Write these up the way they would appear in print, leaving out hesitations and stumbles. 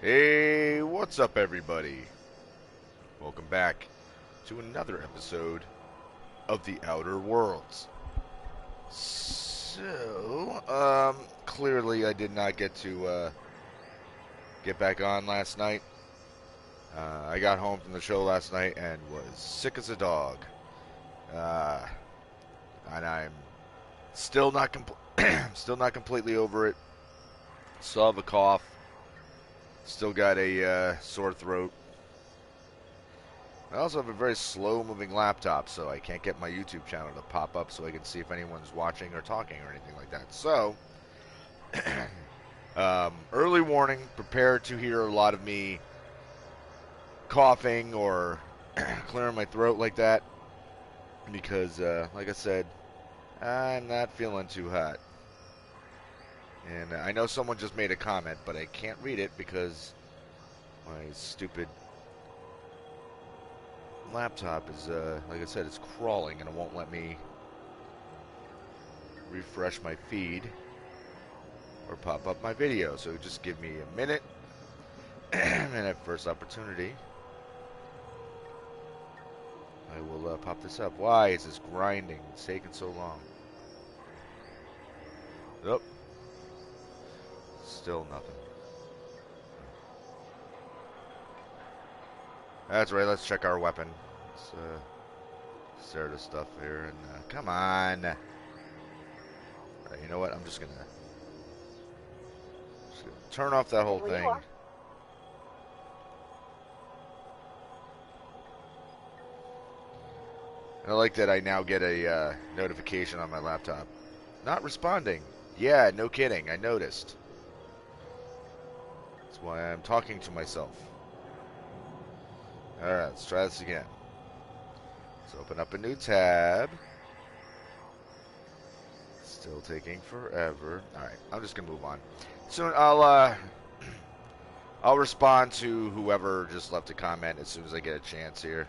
Hey, what's up, everybody? Welcome back to another episode of The Outer Worlds. Clearly I did not get to get back on last night. I got home from the show last night and was sick as a dog. And I'm still not still not completely over it. Still have a cough. Still got a sore throat. I also have a very slow-moving laptop, so I can't get my YouTube channel to pop up so I can see if anyone's watching or talking or anything like that. So, early warning, prepare to hear a lot of me coughing or clearing my throat like that, because, like I said, I'm not feeling too hot. And I know someone just made a comment, but I can't read it because my stupid laptop is, like I said, it's crawling and it won't let me refresh my feed or pop up my video. So just give me a minute and at first opportunity I will pop this up. Why is this grinding? It's taking so long. Nope. Still nothing. That's right, let's check our weapon. Let's stare at the stuff here and come on. Alright, you know what? I'm just gonna turn off that whole thing. And I like that I now get a notification on my laptop. Not responding. Yeah, no kidding. I noticed. That's why I'm talking to myself. Alright, let's try this again. Let's open up a new tab. Still taking forever. Alright, I'm just going to move on. Soon I'll respond to whoever just left a comment as soon as I get a chance here.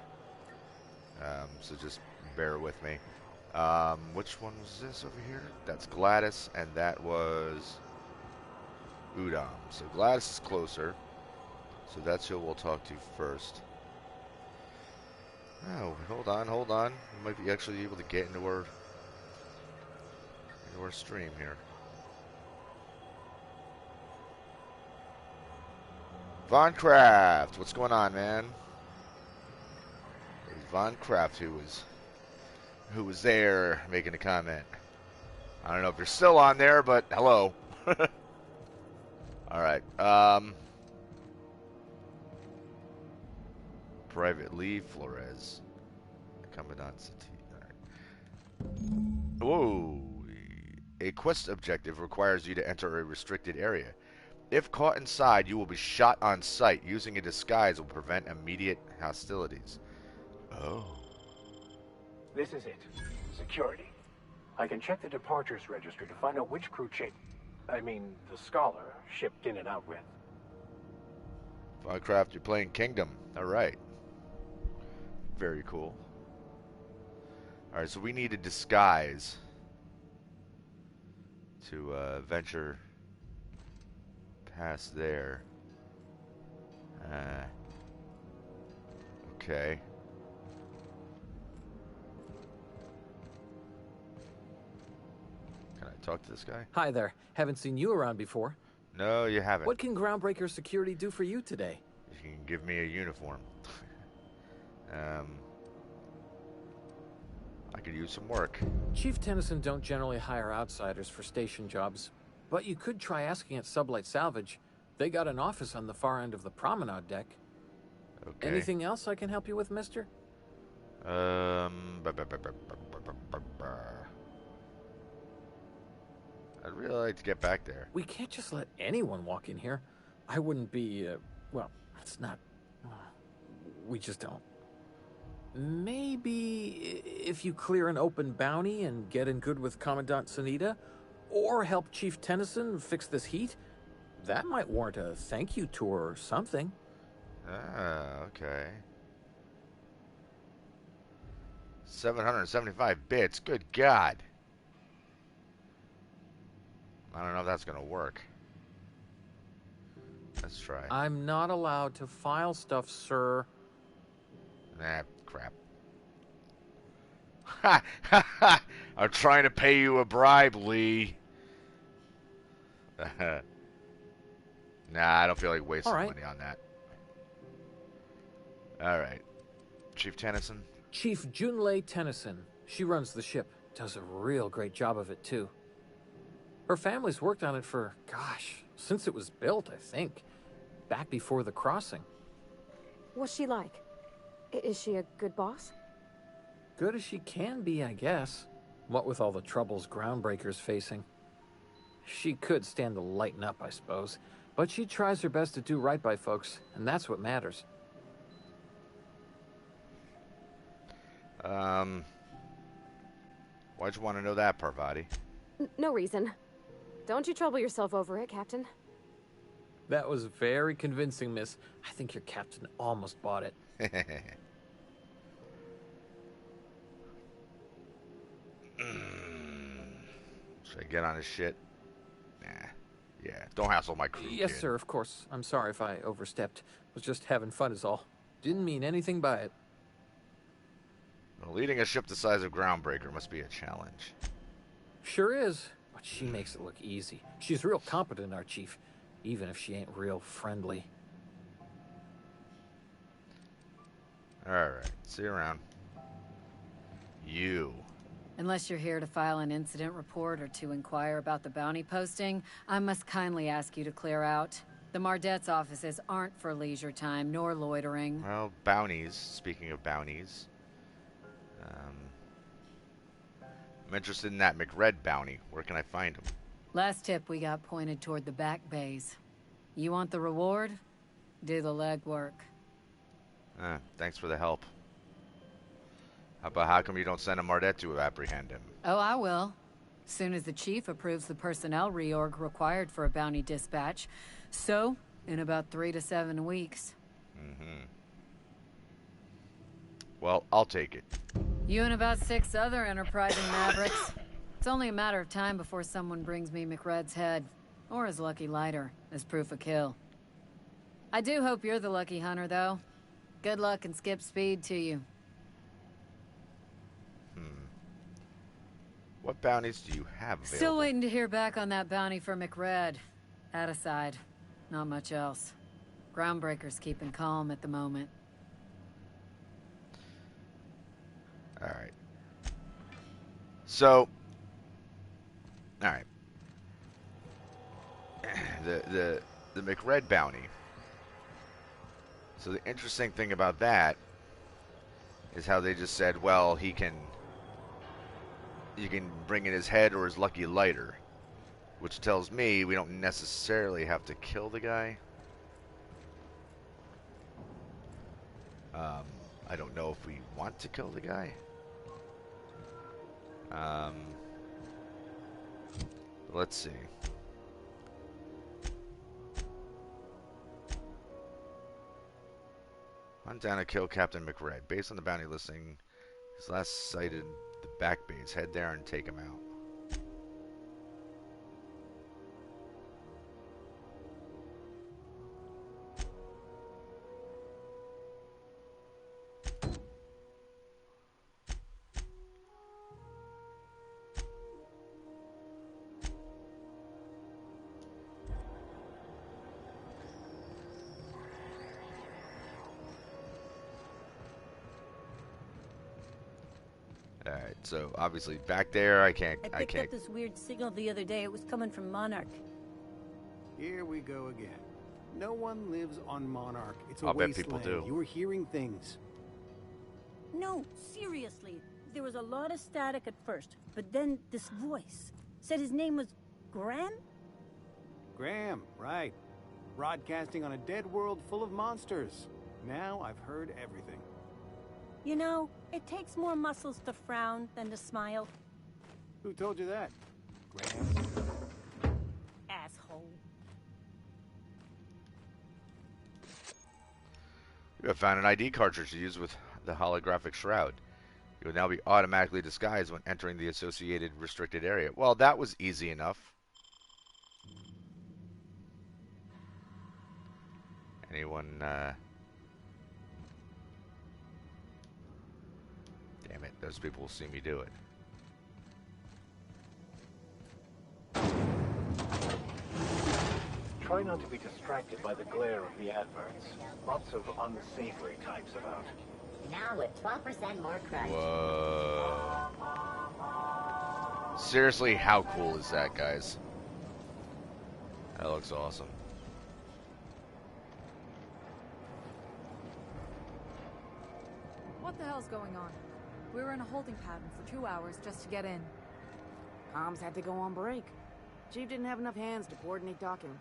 So just bear with me. Which one was this over here? That's Gladys, and that was Udom. So Gladys is closer. So that's who we'll talk to first. Oh, hold on. We might be actually able to get into our stream here. Von Kraft, what's going on, man? It was Von Kraft who was there making a comment. I don't know if you're still on there, but hello. All right. Private Lee Flores. Commandant City. All right. Whoa. A quest objective requires you to enter a restricted area. If caught inside, you will be shot on sight. Using a disguise will prevent immediate hostilities. Oh. This is it. Security. I can check the departures registry to find out which crew the Scholar shipped in and out with. Von Kraft, you're playing Kingdom. Alright. Very cool. Alright, so we need a disguise to venture past there. Okay. Can I talk to this guy? Hi there. Haven't seen you around before. No, you haven't. What can Groundbreaker Security do for you today? You can give me a uniform. I could use some work. Chief Tennyson don't generally hire outsiders for station jobs, but you could try asking at Sublight Salvage. They got an office on the far end of the promenade deck. Okay. Anything else I can help you with, mister? I'd really like to get back there. We can't just let anyone walk in here. I wouldn't be, well, it's not... we just don't. Maybe if you clear an open bounty and get in good with Commandant Sunita, or help Chief Tennyson fix this heat, that might warrant a thank you tour or something. Ah, okay. 775 bits. Good God. I don't know if that's going to work. Let's try. I'm not allowed to file stuff, sir. Nah, crap. Ha ha ha! I'm trying to pay you a bribe, Lee. Nah, I don't feel like wasting All right. money on that. Alright. Chief Tennyson? Chief Junlei Tennyson. She runs the ship. Does a real great job of it, too. Her family's worked on it for, gosh, since it was built, I think. Back before the crossing. What's she like? Is she a good boss? Good as she can be, I guess. What with all the troubles Groundbreaker's facing. She could stand to lighten up, I suppose. But she tries her best to do right by folks, and that's what matters. Why'd you want to know that, Parvati? No reason. Don't you trouble yourself over it, Captain. That was very convincing, miss. I think your captain almost bought it. Should I get on his shit? Nah. Yeah, don't hassle my crew, Yes, kid. sir, of course. I'm sorry if I overstepped. Was just having fun is all. Didn't mean anything by it. Well, leading a ship the size of Groundbreaker must be a challenge. Sure is, but she makes it look easy. She's real competent, our chief, even if she ain't real friendly. Alright, see you around. You. Unless you're here to file an incident report or to inquire about the bounty posting, I must kindly ask you to clear out. The Mardet's offices aren't for leisure time nor loitering. Well, bounties. Speaking of bounties. I'm interested in that McRed bounty. Where can I find him? Last tip we got pointed toward the back bays. You want the reward? Do the legwork. Thanks for the help. How come you don't send a Mardet to apprehend him? Oh, I will. Soon as the chief approves the personnel reorg required for a bounty dispatch. So, in about 3 to 7 weeks. Well, I'll take it. You and about 6 other enterprising mavericks. It's only a matter of time before someone brings me McRed's head. Or his lucky lighter, as proof of kill. I do hope you're the lucky hunter, though. Good luck and skip speed to you. What bounties do you have available? Still waiting to hear back on that bounty for McRed. That aside, not much else. Groundbreaker's keeping calm at the moment. Alright. So, alright. The McRed bounty. So the interesting thing about that is how they just said, well, you can bring in his head or his lucky lighter, which tells me we don't necessarily have to kill the guy. I don't know if we want to kill the guy. Let's see. Hunt down and kill Captain McRed. Based on the bounty listing, he's last sighted the back base. Head there and take him out. Alright, so obviously back there I can't. I picked up this weird signal the other day. It was coming from Monarch. Here we go again. No one lives on Monarch. It's a I'll bet wasteland. people do. You were hearing things. No, seriously. There was a lot of static at first, but then this voice said his name was Graham? Graham, right. Broadcasting on a dead world full of monsters. Now I've heard everything. You know, it takes more muscles to frown than to smile. Who told you that? Graham? Asshole. You have found an ID cartridge to use with the holographic shroud. You will now be automatically disguised when entering the associated restricted area. Well, that was easy enough. Anyone, damn it, those people will see me do it. Try not to be distracted by the glare of the adverts. Lots of unsavory types about. Now with 12% more crunch. Whoa. Seriously, how cool is that, guys? That looks awesome. What the hell's going on? We were in a holding pattern for 2 hours just to get in. Comms had to go on break. Chief didn't have enough hands to coordinate docking.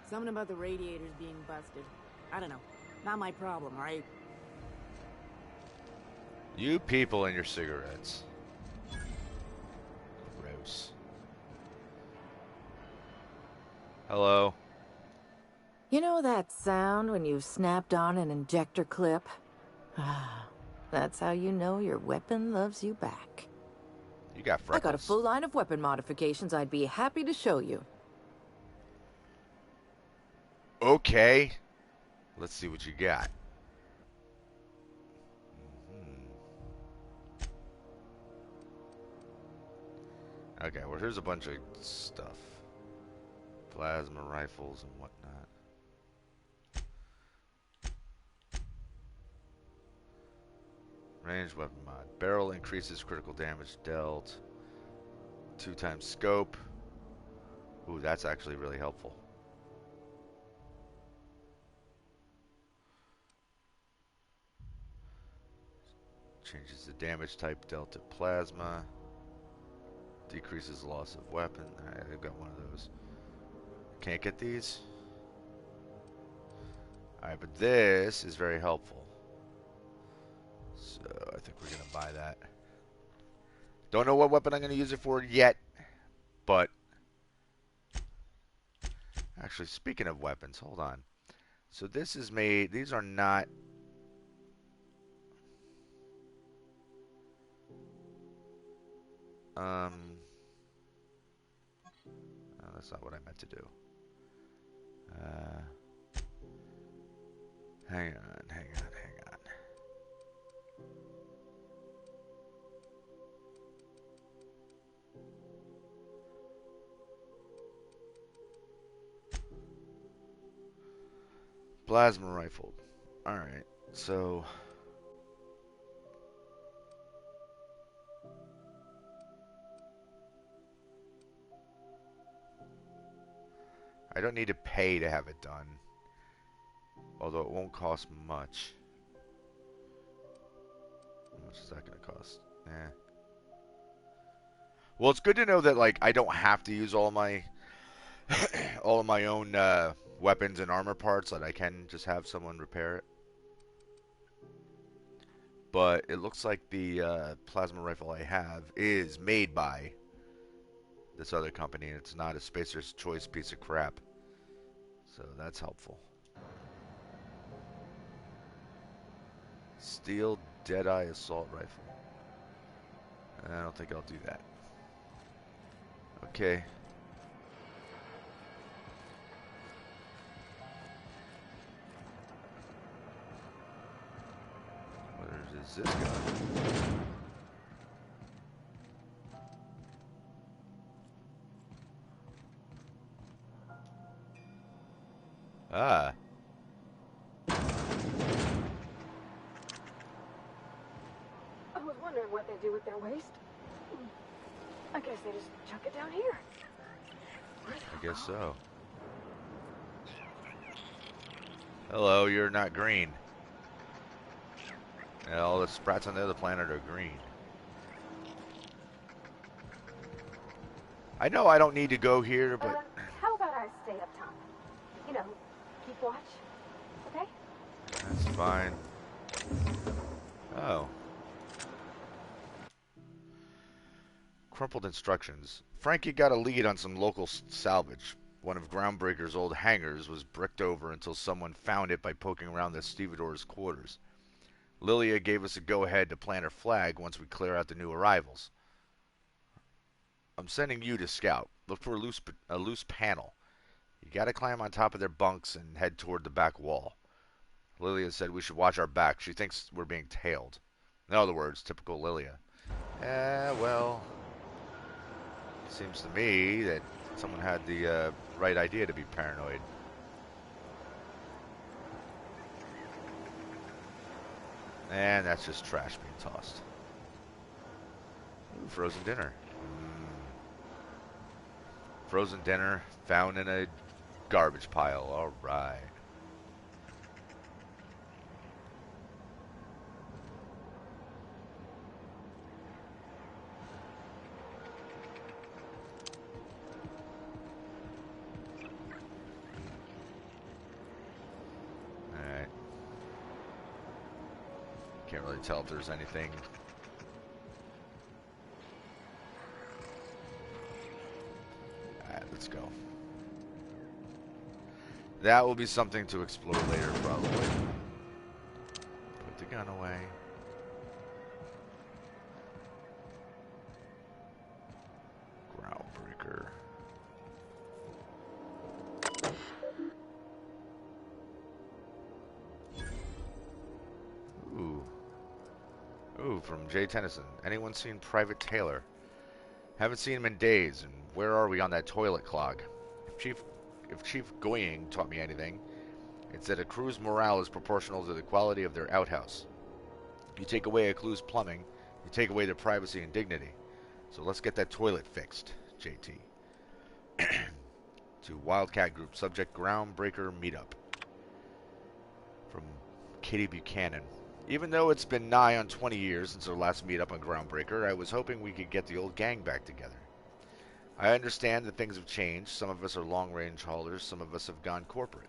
Something about the radiators being busted. I don't know. Not my problem, right? You people and your cigarettes. Gross. Hello. You know that sound when you've snapped on an injector clip? That's how you know your weapon loves you back. You got freckles. I got a full line of weapon modifications I'd be happy to show you. Okay. Let's see what you got. Okay, well, here's a bunch of stuff. Plasma rifles and whatnot. Ranged weapon mod. Barrel increases critical damage dealt. 2x scope. Ooh, that's actually really helpful. Changes the damage type dealt to plasma. Decreases loss of weapon. Alright, I've got one of those. Can't get these? Alright, but this is very helpful. So, I think we're going to buy that. Don't know what weapon I'm going to use it for yet, but... Actually, speaking of weapons, hold on. So this is made... These are not... Oh, that's not what I meant to do. Hang on. Plasma rifle. Alright, so... I don't need to pay to have it done. Although it won't cost much. How much is that going to cost? Well, it's good to know that, like, I don't have to use all my all of my own weapons and armor parts. That I can just have someone repair it. But it looks like the plasma rifle I have is made by this other company, and it's not a Spacer's Choice piece of crap. So that's helpful. Steel Deadeye Assault Rifle. I don't think I'll do that. Okay. Where is this gun? Ah. I was wondering what they do with their waste. I guess they just chuck it down here. I guess so. Hello, you're not green. And all the sprats on the other planet are green. I know I don't need to go here, but... How about I stay up top? You know, keep watch. Okay? That's fine. Oh. Crumpled instructions. Frankie got a lead on some local salvage. One of Groundbreaker's old hangars was bricked over until someone found it by poking around the stevedore's quarters. Lilia gave us a go-ahead to plant her flag once we clear out the new arrivals. I'm sending you to scout. Look for a loose panel. You gotta climb on top of their bunks and head toward the back wall. Lilia said we should watch our back. She thinks we're being tailed. In other words, typical Lilia. Well, seems to me that someone had the right idea to be paranoid. And that's just trash being tossed. Ooh, frozen dinner. Frozen dinner found in a garbage pile. All right. Alright. Can't really tell if there's anything. Alright, let's go. That will be something to explore later, probably. Put the gun away. Groundbreaker. Ooh. Ooh, from Jay Tennyson. Anyone seen Private Taylor? Haven't seen him in days, and where are we on that toilet clog? If Chief Goying taught me anything, it's that a crew's morale is proportional to the quality of their outhouse. You take away a crew's plumbing, you take away their privacy and dignity. So let's get that toilet fixed, JT. To Wildcat Group, subject Groundbreaker Meetup. From Kitty Buchanan. Even though it's been nigh on 20 years since our last meetup on Groundbreaker, I was hoping we could get the old gang back together. I understand that things have changed. Some of us are long-range haulers, some of us have gone corporate.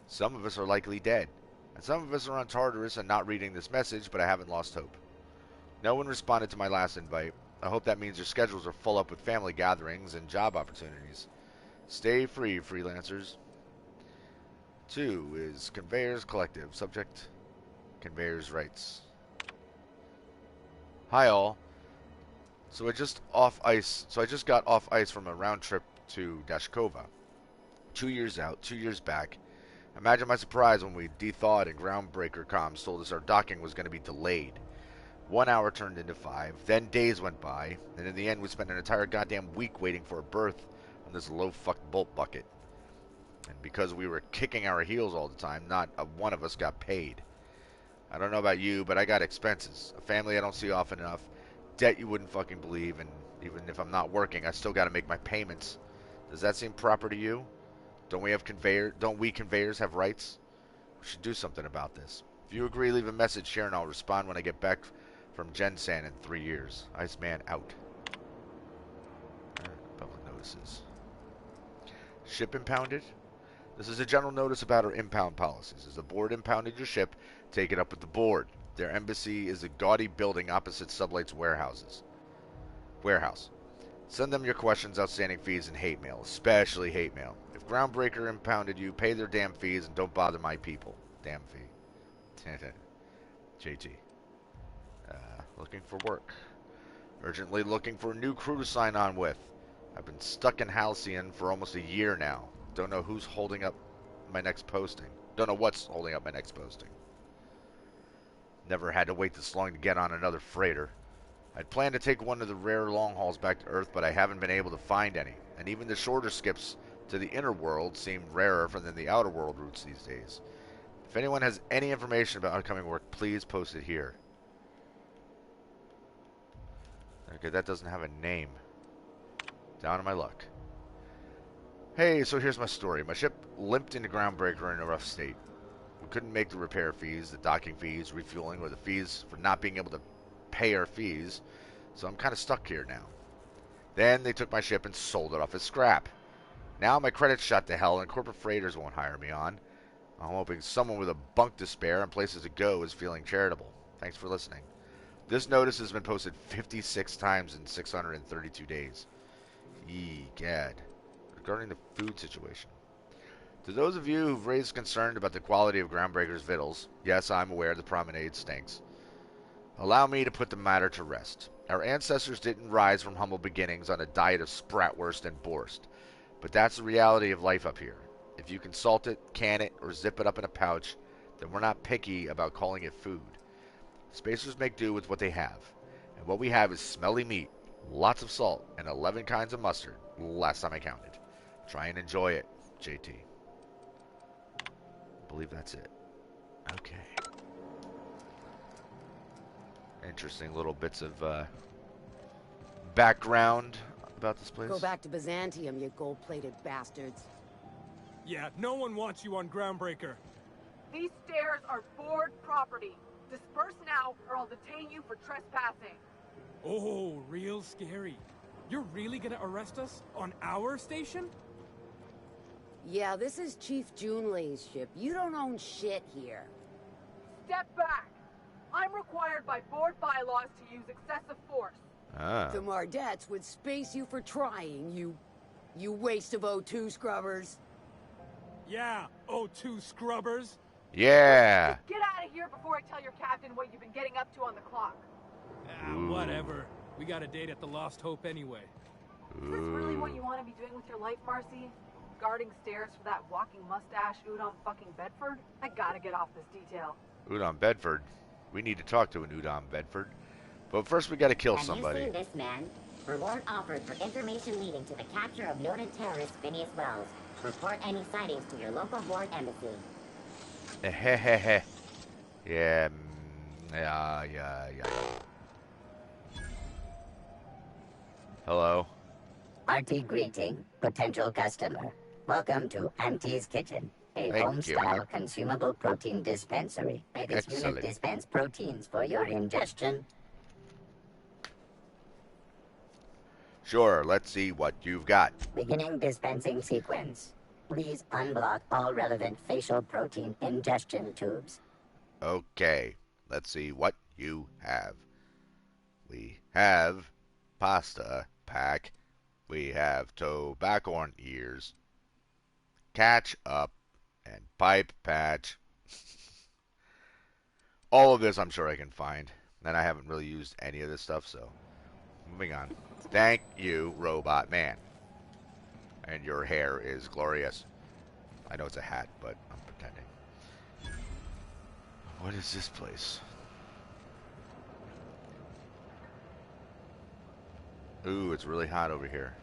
Some of us are likely dead. And some of us are on Tartarus and not reading this message, but I haven't lost hope. No one responded to my last invite. I hope that means your schedules are full up with family gatherings and job opportunities. Stay free, freelancers. 2 is Conveyors Collective. Subject, Conveyors Rights. Hi all. So I just got off ice from a round trip to Dashkova. 2 years out, 2 years back. Imagine my surprise when we de-thawed and Groundbreaker comms told us our docking was going to be delayed. 1 hour turned into 5, then days went by, and in the end we spent an entire goddamn week waiting for a berth on this low-fuck bolt bucket. And because we were kicking our heels all the time, not a one of us got paid. I don't know about you, but I got expenses. A family I don't see often enough. Debt you wouldn't fucking believe, and even if I'm not working, I still got to make my payments. Does that seem proper to you? Don't we conveyors have rights? We should do something about this. If you agree, leave a message here and I'll respond when I get back from Gensan in 3 years. Iceman out. Public notices. Ship impounded? This is a general notice about our impound policies. As the board impounded your ship, take it up with the board. Their embassy is a gaudy building opposite Sublight's warehouse. Send them your questions, outstanding fees, and hate mail, especially hate mail. If Groundbreaker impounded you, pay their damn fees and don't bother my people. Damn fee. JT. Looking for work. Urgently looking for a new crew to sign on with. I've been stuck in Halcyon for almost a year now. Don't know who's holding up my next posting. Don't know what's holding up my next posting. Never had to wait this long to get on another freighter. I'd planned to take one of the rare long hauls back to Earth, but I haven't been able to find any. And even the shorter skips to the inner world seem rarer than the outer world routes these days. If anyone has any information about upcoming work, please post it here. Okay, that doesn't have a name. Down on my luck. Hey, so here's my story. My ship limped into Groundbreaker in a rough state. We couldn't make the repair fees, the docking fees, refueling, or the fees for not being able to pay our fees, so I'm kind of stuck here now. Then they took my ship and sold it off as scrap. Now my credit's shot to hell and corporate freighters won't hire me on. I'm hoping someone with a bunk to spare and places to go is feeling charitable. Thanks for listening. This notice has been posted 56 times in 632 days. Egad. Regarding the food situation. To those of you who've raised concern about the quality of Groundbreaker's victuals, yes, I'm aware the promenade stinks. Allow me to put the matter to rest. Our ancestors didn't rise from humble beginnings on a diet of spratwurst and borst. But that's the reality of life up here. If you can salt it, can it, or zip it up in a pouch, then we're not picky about calling it food. Spacers make do with what they have. And what we have is smelly meat, lots of salt, and 11 kinds of mustard, last time I counted. Try and enjoy it, JT. I believe that's it. Okay. Interesting little bits of background about this place. Go back to Byzantium, you gold-plated bastards. Yeah, no one wants you on Groundbreaker. These stairs are board property. Disperse now, or I'll detain you for trespassing. Oh, real scary. You're really gonna arrest us on our station? Yeah, this is Chief Junlei's ship. You don't own shit here. Step back. I'm required by board bylaws to use excessive force. The Mardettes would space you for trying, you waste of O2 scrubbers. Yeah, O2 scrubbers. Yeah. Get out of here before I tell your captain what you've been getting up to on the clock. Whatever. We got a date at the Lost Hope anyway. Is this really what you want to be doing with your life, Marcy? Guarding stairs for that walking mustache Udon fucking Bedford? I gotta get off this detail. Udon Bedford. We need to talk to an Udon Bedford. But first we gotta kill somebody. Have you seen this man? Reward offered for information leading to the capture of noted terrorist Phineas Wells. Report any sightings to your local board embassy. Hehehe. Yeah. Hello. Hearty greeting, potential customer. Welcome to Auntie's Kitchen, a home-style consumable protein dispensary. May this unit dispense proteins for your ingestion. Sure, let's see what you've got. Beginning dispensing sequence. Please unblock all relevant facial protein ingestion tubes. Okay, let's see what you have. We have pasta pack. We have tobacco ears, catch up, and pipe patch. All of this I'm sure I can find. And I haven't really used any of this stuff, so moving on. Thank you, Robot Man. And your hair is glorious. I know it's a hat, but I'm pretending. What is this place? Ooh, it's really hot over here.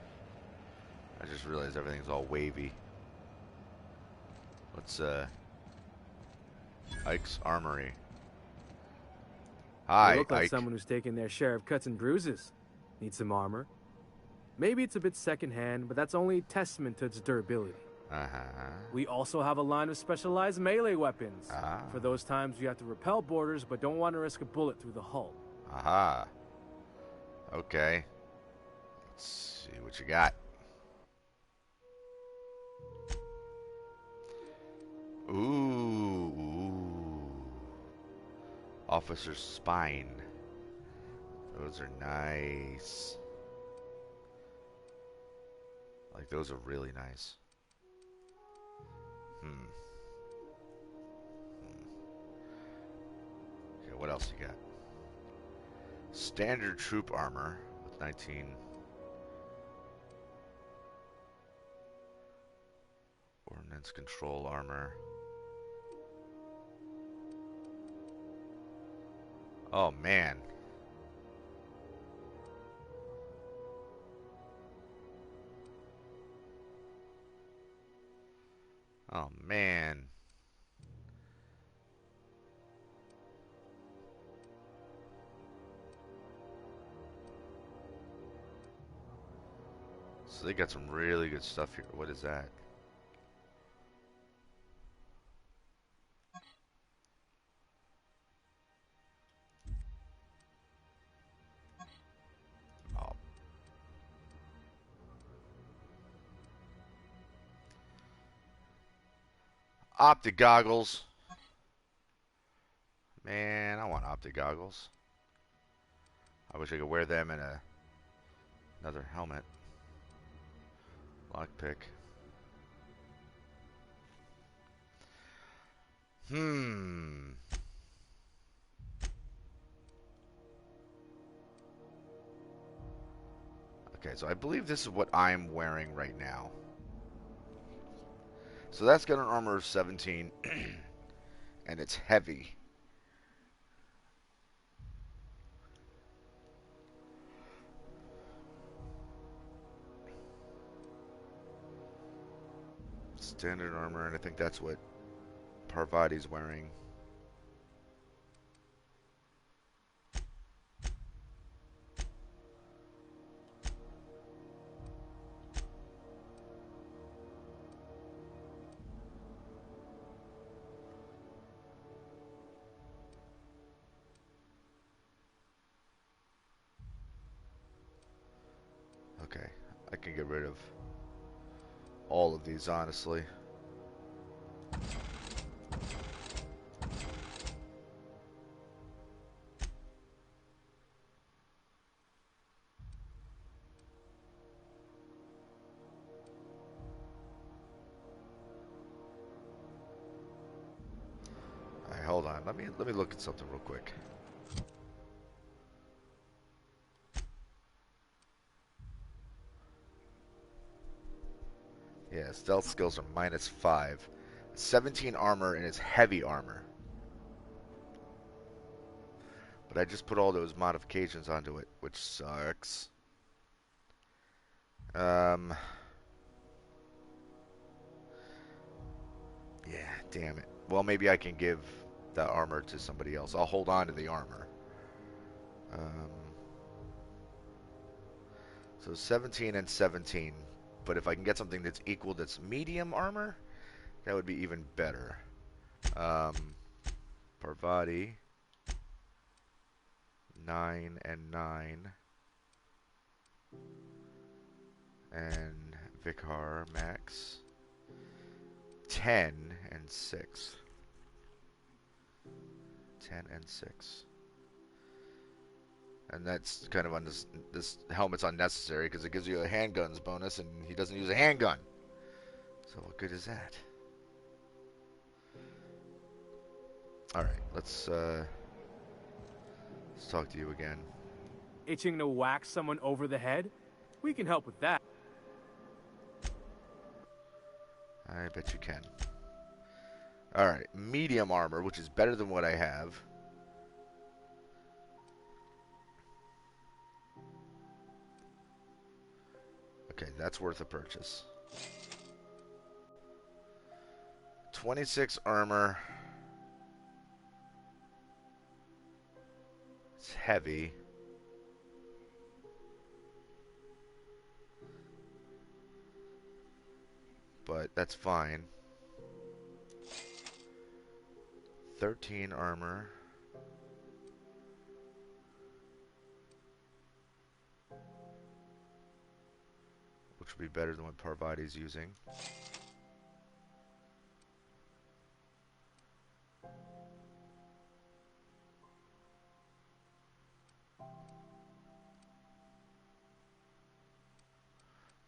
I just realized everything's all wavy. Let's, Ike's Armory. Hi, You look like Ike. someone who's taken their share of cuts and bruises. Need some armor? Maybe it's a bit secondhand, but that's only a testament to its durability. We also have a line of specialized melee weapons. For those times you have to repel boarders but don't want to risk a bullet through the hull. Aha. Okay. Let's see what you got. Ooh. Officer's Spine. Those are nice. Like, those are really nice. Okay, what else you got? Standard troop armor with 19. Ordnance control armor. Oh, man. Oh, man. So they got some really good stuff here. What is that? Oh. Optic goggles. Man, I want optic goggles. I wish I could wear them in another helmet. Lockpick. Okay, so I believe this is what I'm wearing right now. So that's got an armor of 17, and it's heavy. Standard armor, and I think that's what Parvati's wearing. Okay, I can get rid of all of these, honestly. Alright, hold on. Let me look at something real quick. Yeah, stealth skills are -5. 17 armor, and it's heavy armor. But I just put all those modifications onto it, which sucks. Yeah, damn it. Well, maybe I can give the armor to somebody else. I'll hold on to the armor. So 17 and 17. But if I can get something that's equal, that's medium armor, that would be even better. Parvati. 9 and 9. And Vicar Max. 10 and 6. 10 and 6. And that's kind of on this helmet's unnecessary because it gives you a handguns bonus, and he doesn't use a handgun. So what good is that? All right, let's talk to you again. Itching to whack someone over the head? We can help with that. I bet you can. All right, medium armor, which is better than what I have. Okay, that's worth a purchase. 26 armor. It's heavy. But that's fine. 13 armor. Which would be better than what Parvati's using.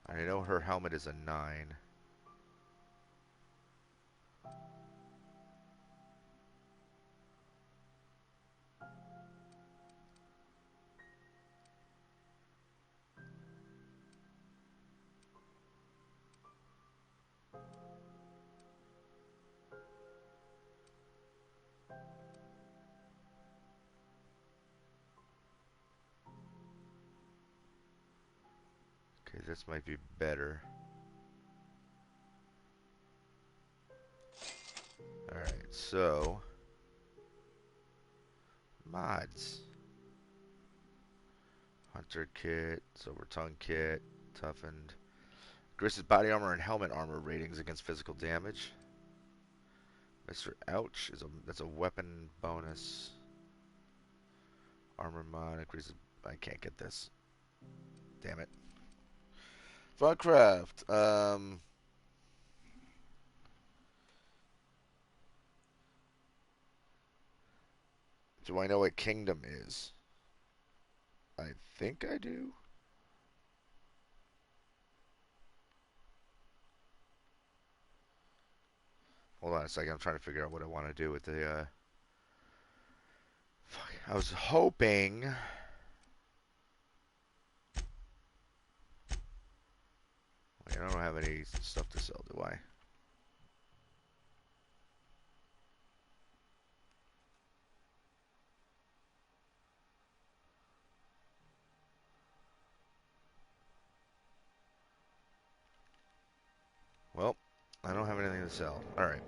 I know her helmet is a 9. Okay, this might be better. Alright, so mods. Hunter kit, silver tongue kit, toughened. Increases body armor and helmet armor ratings against physical damage. Mr. Ouch that's a weapon bonus. Armor mod increases. I can't get this. Damn it. Funcraft. Do I know what kingdom is? I think I do. Hold on a second. I'm trying to figure out what I want to do with the. Fuck. I was hoping. Wait, I don't have any stuff to sell, do I? Well, I don't have anything to sell. All right.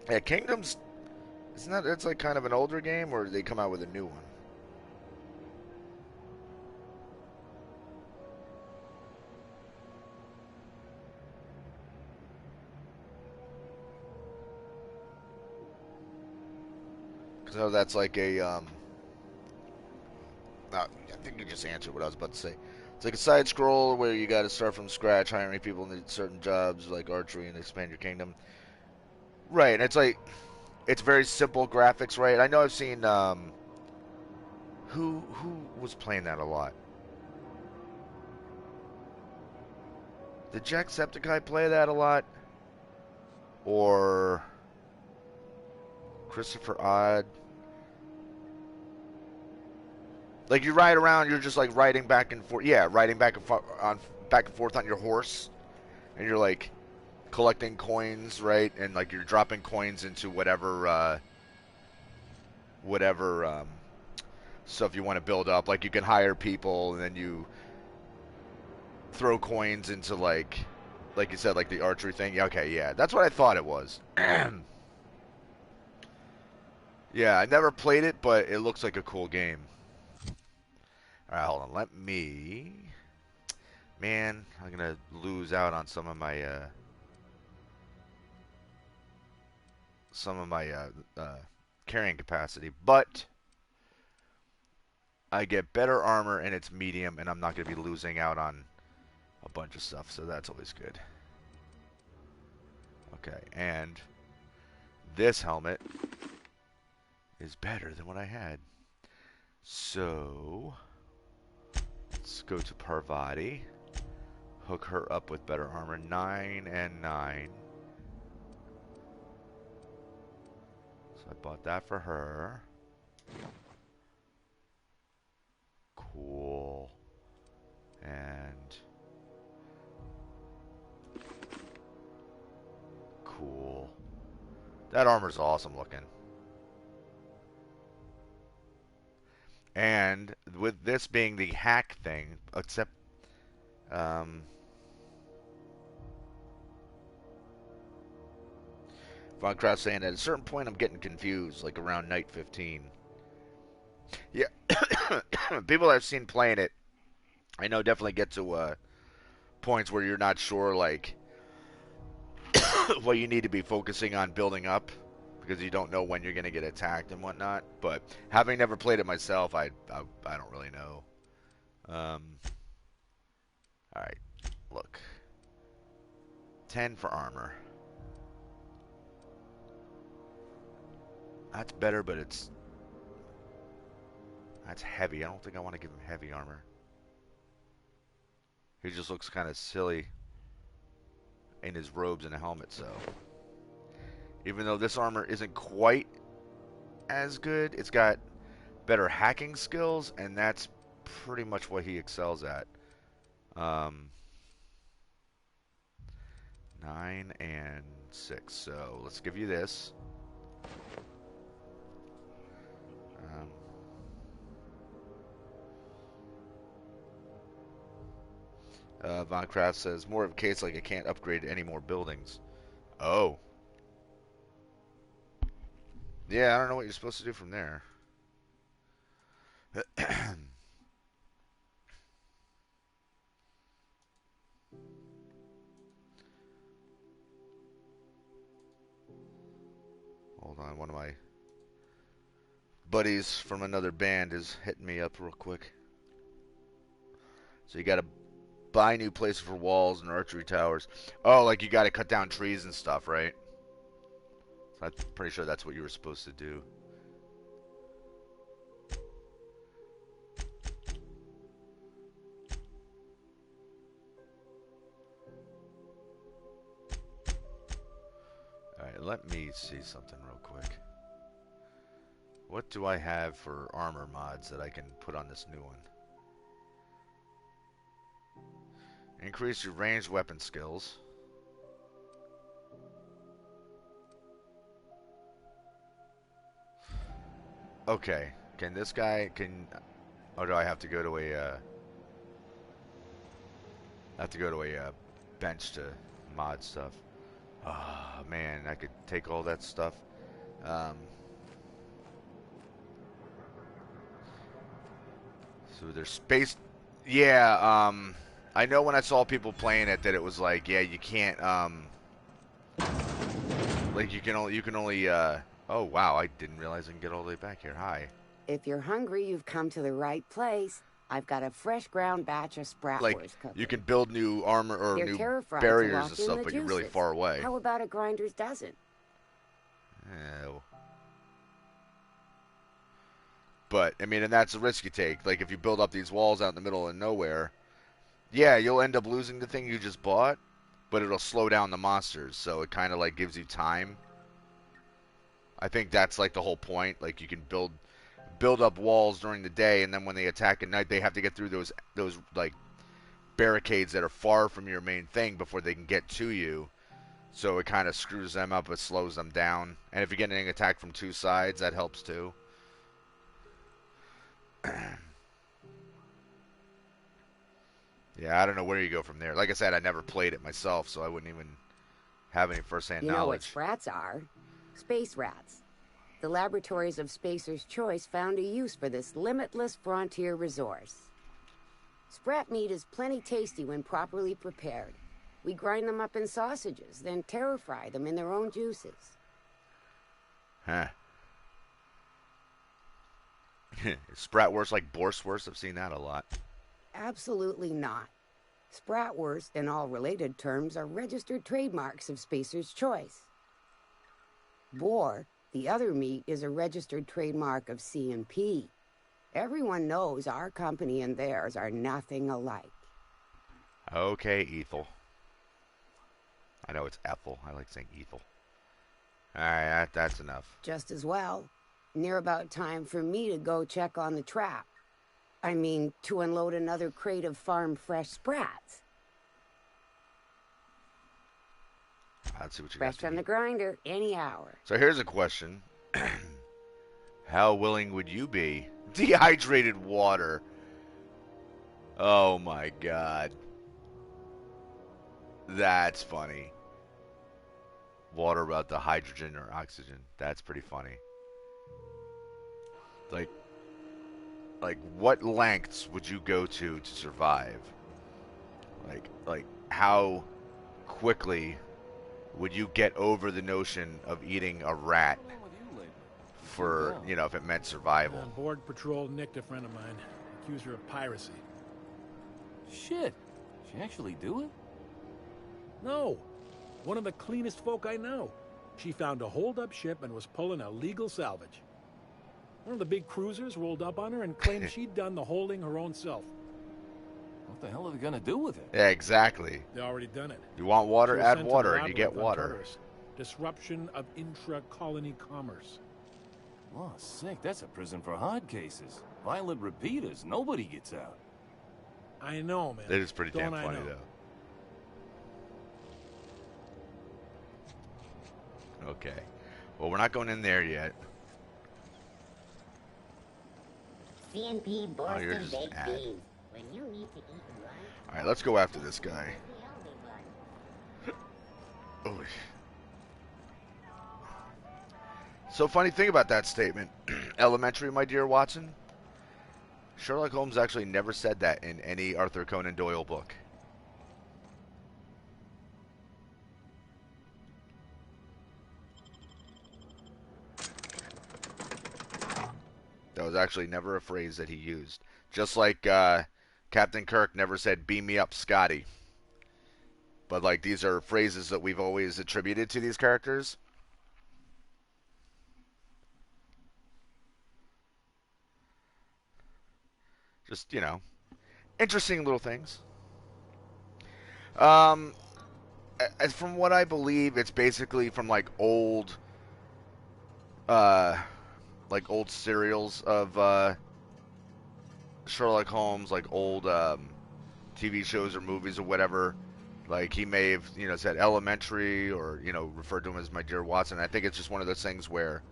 Yeah, Kingdoms. Isn't that it's like kind of an older game, or did they come out with a new one? Because I know that's like a I think you just answered what I was about to say. It's like a side scroll where you got to start from scratch, hiring people in certain jobs like archery and expand your kingdom. Right, and it's like it's very simple graphics, right? I know I've seen who was playing that a lot. Did Jacksepticeye play that a lot? Or Christopher Odd? Like you ride around, you're just like riding back and forth. Yeah, riding back and forth on your horse, and you're like collecting coins, right? And like you're dropping coins into whatever stuff you want to build up. Like you can hire people, and then you throw coins into like you said, like the archery thing. Yeah, okay, yeah, that's what I thought it was. Yeah, I never played it, but it looks like a cool game. All right, hold on. Let me. Man, I'm gonna lose out on some of my carrying capacity, but I get better armor and it's medium, and I'm not gonna be losing out on a bunch of stuff, so that's always good. Okay, and this helmet is better than what I had. So let's go to Parvati. Hook her up with better armor. 9 and 9. So I bought that for her. Cool. And cool. That armor's awesome looking. And with this being the hack thing, except Von Kraus saying at a certain point I'm getting confused, like around night 15. Yeah, people I've seen playing it, I know definitely get to points where you're not sure like what you need to be focusing on building up because you don't know when you're going to get attacked and whatnot. But having never played it myself, I don't really know. All right, look, 10 for armor. That's better, but that's heavy. I don't think I want to give him heavy armor. He just looks kind of silly in his robes and a helmet, so. Even though this armor isn't quite as good, it's got better hacking skills, and that's pretty much what he excels at. 9 and 6. So let's give you this. Von Kraft says, more of a case like I can't upgrade any more buildings. Oh. Yeah, I don't know what you're supposed to do from there. Hold on, one of my buddies from another band is hitting me up real quick. So you gotta buy new places for walls and archery towers. Oh, like you gotta cut down trees and stuff, right? So I'm pretty sure that's what you were supposed to do. Alright, let me see something real quick. What do I have for armor mods that I can put on this new one? Increase your ranged weapon skills. Okay. Can this guy, or do I have to go to a bench to mod stuff. Ah, man, I could take all that stuff. So there's space. Yeah, I know when I saw people playing it that it was like, yeah, you can't, like you can only, oh wow, I didn't realize I can get all the way back here. Hi. If you're hungry, you've come to the right place. I've got a fresh ground batch of spratwurst Like, cooking. you can build new armor or They're new terrified barriers to and lock in stuff, the but you're really juices. far away. How about a grinder's dozen? Oh. But, I mean, and that's a risk you take. Like, if you build up these walls out in the middle of nowhere, yeah, you'll end up losing the thing you just bought, but it'll slow down the monsters, so it kind of, like, gives you time. I think that's, like, the whole point. Like, you can build up walls during the day, and then when they attack at night, they have to get through those like, barricades that are far from your main thing before they can get to you. So it kind of screws them up, it slows them down. And if you're getting attacked from two sides, that helps too. Yeah, I don't know where you go from there. Like I said, I never played it myself, so I wouldn't even have any first-hand knowledge. You know what sprats are? Space rats. The laboratories of Spacer's Choice found a use for this limitless frontier resource. Sprat meat is plenty tasty when properly prepared. We grind them up in sausages, then terror fry them in their own juices. Huh. Spratwurst like Borswurst? I've seen that a lot. Absolutely not. Spratwurst and all related terms are registered trademarks of Spacer's Choice. Boar, the other meat, is a registered trademark of C&P. Everyone knows our company and theirs are nothing alike. Okay, Ethel. I know it's Ethel. I like saying Ethel. Alright, that's enough. Just as well. Near about time for me to go check on the trap. I mean, to unload another crate of farm-fresh sprats. Let's see what you Fresh got. from the grinder, any hour. So here's a question. How willing would you be? Dehydrated water. Oh my god. That's funny. Water without the hydrogen or oxygen. That's pretty funny. Like what lengths would you go to survive? Like how quickly would you get over the notion of eating a rat for, you know, if it meant survival? Border Patrol nicked a friend of mine. Accused her of piracy. Shit. She actually do it? No. One of the cleanest folk I know. She found a hold-up ship and was pulling illegal salvage. One of the big cruisers rolled up on her and claimed she'd done the holding her own self. What the hell are they gonna do with it? Yeah, exactly. They already done it. You want water, add water, and you get water. Disruption of intra-colony commerce. Oh, sick. That's a prison for hard cases. Violent repeaters. Nobody gets out. I know, man. It is pretty damn Don't I funny, know? though. Okay. Well, we're not going in there yet. C&P Oh, Boston you're just baked at. beans. When you need to eat lunch, Alright, let's go after this guy. Oh. So, funny thing about that statement. Elementary, my dear Watson. Sherlock Holmes actually never said that in any Arthur Conan Doyle book. That was actually never a phrase that he used. Just like Captain Kirk never said, "Beam me up, Scotty." But, like, these are phrases that we've always attributed to these characters. Just, you know, interesting little things. From what I believe, it's basically from, like, old serials of Sherlock Holmes, like old TV shows or movies or whatever. Like, he may have, you know, said elementary or, you know, referred to him as my dear Watson. I think it's just one of those things where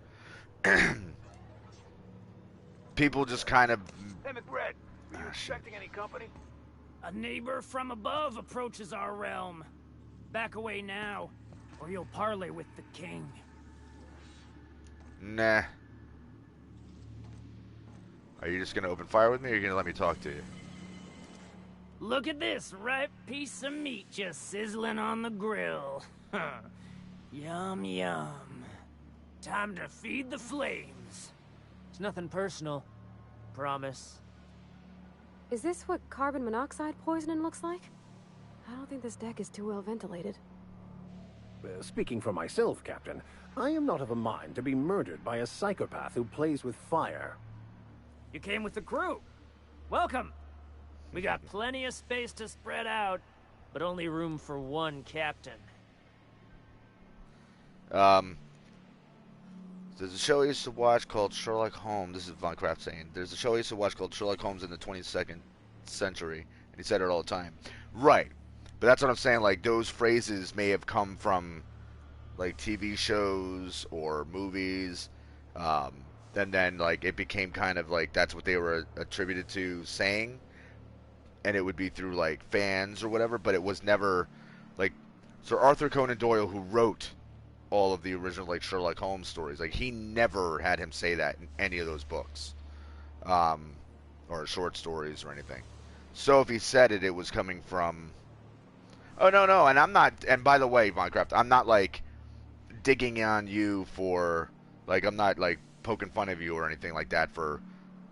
people just kind of... Hey, McRed, are you expecting any company? A neighbor from above approaches our realm. Back away now, or you'll parley with the king. Nah. Are you just gonna open fire with me, or are you gonna let me talk to you? Look at this ripe piece of meat just sizzling on the grill. Yum, yum. Time to feed the flames. It's nothing personal. Promise. Is this what carbon monoxide poisoning looks like? I don't think this deck is too well ventilated. Speaking for myself, Captain, I am not of a mind to be murdered by a psychopath who plays with fire. You came with the crew. Welcome. We got plenty of space to spread out, but only room for one captain. There's a show I used to watch called Sherlock Holmes. This is Von Kraft saying. There's a show I used to watch called Sherlock Holmes in the 22nd century. And he said it all the time. Right. But that's what I'm saying. Like, those phrases may have come from, like, TV shows or movies. And then, like, it became kind of like that's what they were attributed to saying. And it would be through, like, fans or whatever. But it was never, like, Sir Arthur Conan Doyle, who wrote all of the original, like, Sherlock Holmes stories, like, he never had him say that in any of those books, or short stories or anything. So if he said it, it was coming from, oh, no, and I'm not, and by the way, Von Kraft, I'm not, like, digging on you for, like, I'm not, like, poking fun of you or anything like that for,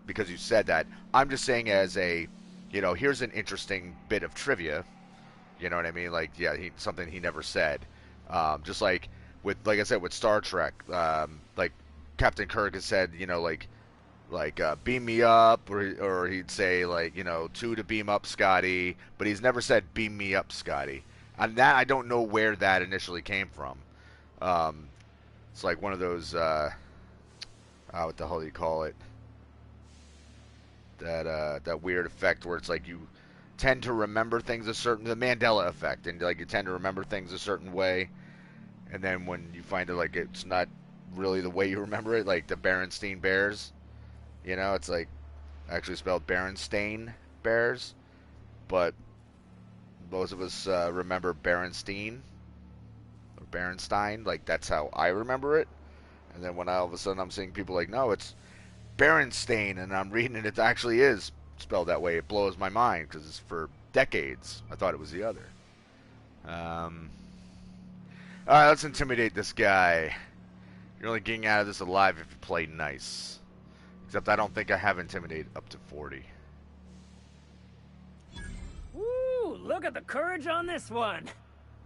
because you said that. I'm just saying as a, you know, here's an interesting bit of trivia, you know what I mean, like, yeah, something he never said, just like, with, like I said, with Star Trek, like Captain Kirk has said, you know, like beam me up, or he'd say, like, you know, 2 to beam up, Scotty, but he's never said beam me up, Scotty. And that, I don't know where that initially came from. It's like one of those, what the hell do you call it? That weird effect where it's like you tend to remember things the Mandela effect, and like you tend to remember things a certain way. And then when you find it, like, it's not really the way you remember it, like the Berenstain Bears, you know, it's like actually spelled Berenstain Bears, but most of us remember Berenstein or Berenstein, like that's how I remember it. And then when all of a sudden I'm seeing people like, no, it's Berenstain, and I'm reading it, it actually is spelled that way. It blows my mind because it's for decades I thought it was the other. Alright, let's intimidate this guy. You're only getting out of this alive if you play nice. Except I don't think I have intimidate up to 40. Woo! Look at the courage on this one.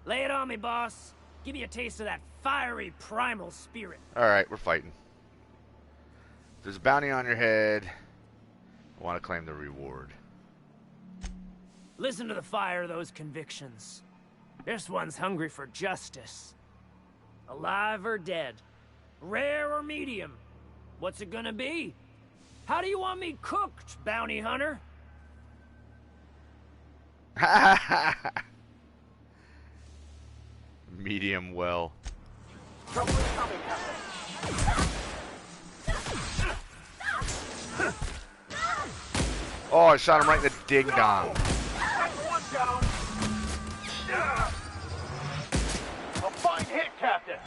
Lay it on me, boss. Give me a taste of that fiery primal spirit. Alright, we're fighting. There's a bounty on your head. I want to claim the reward. Listen to the fire of those convictions. This one's hungry for justice. Alive or dead? Rare or medium? What's it gonna be? How do you want me cooked, bounty hunter? Medium well. Oh, I shot him right in the ding dong. A fine hit, Captain.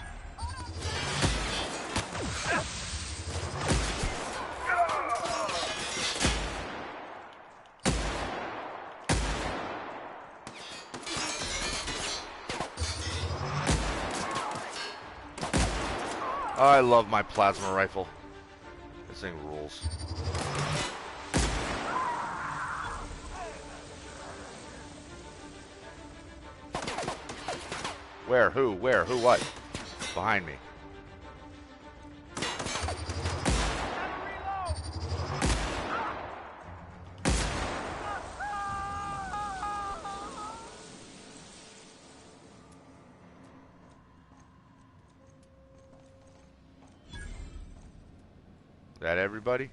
Oh, I love my plasma rifle. This thing rules. Where? Who? Where? Who? What? Behind me. That everybody?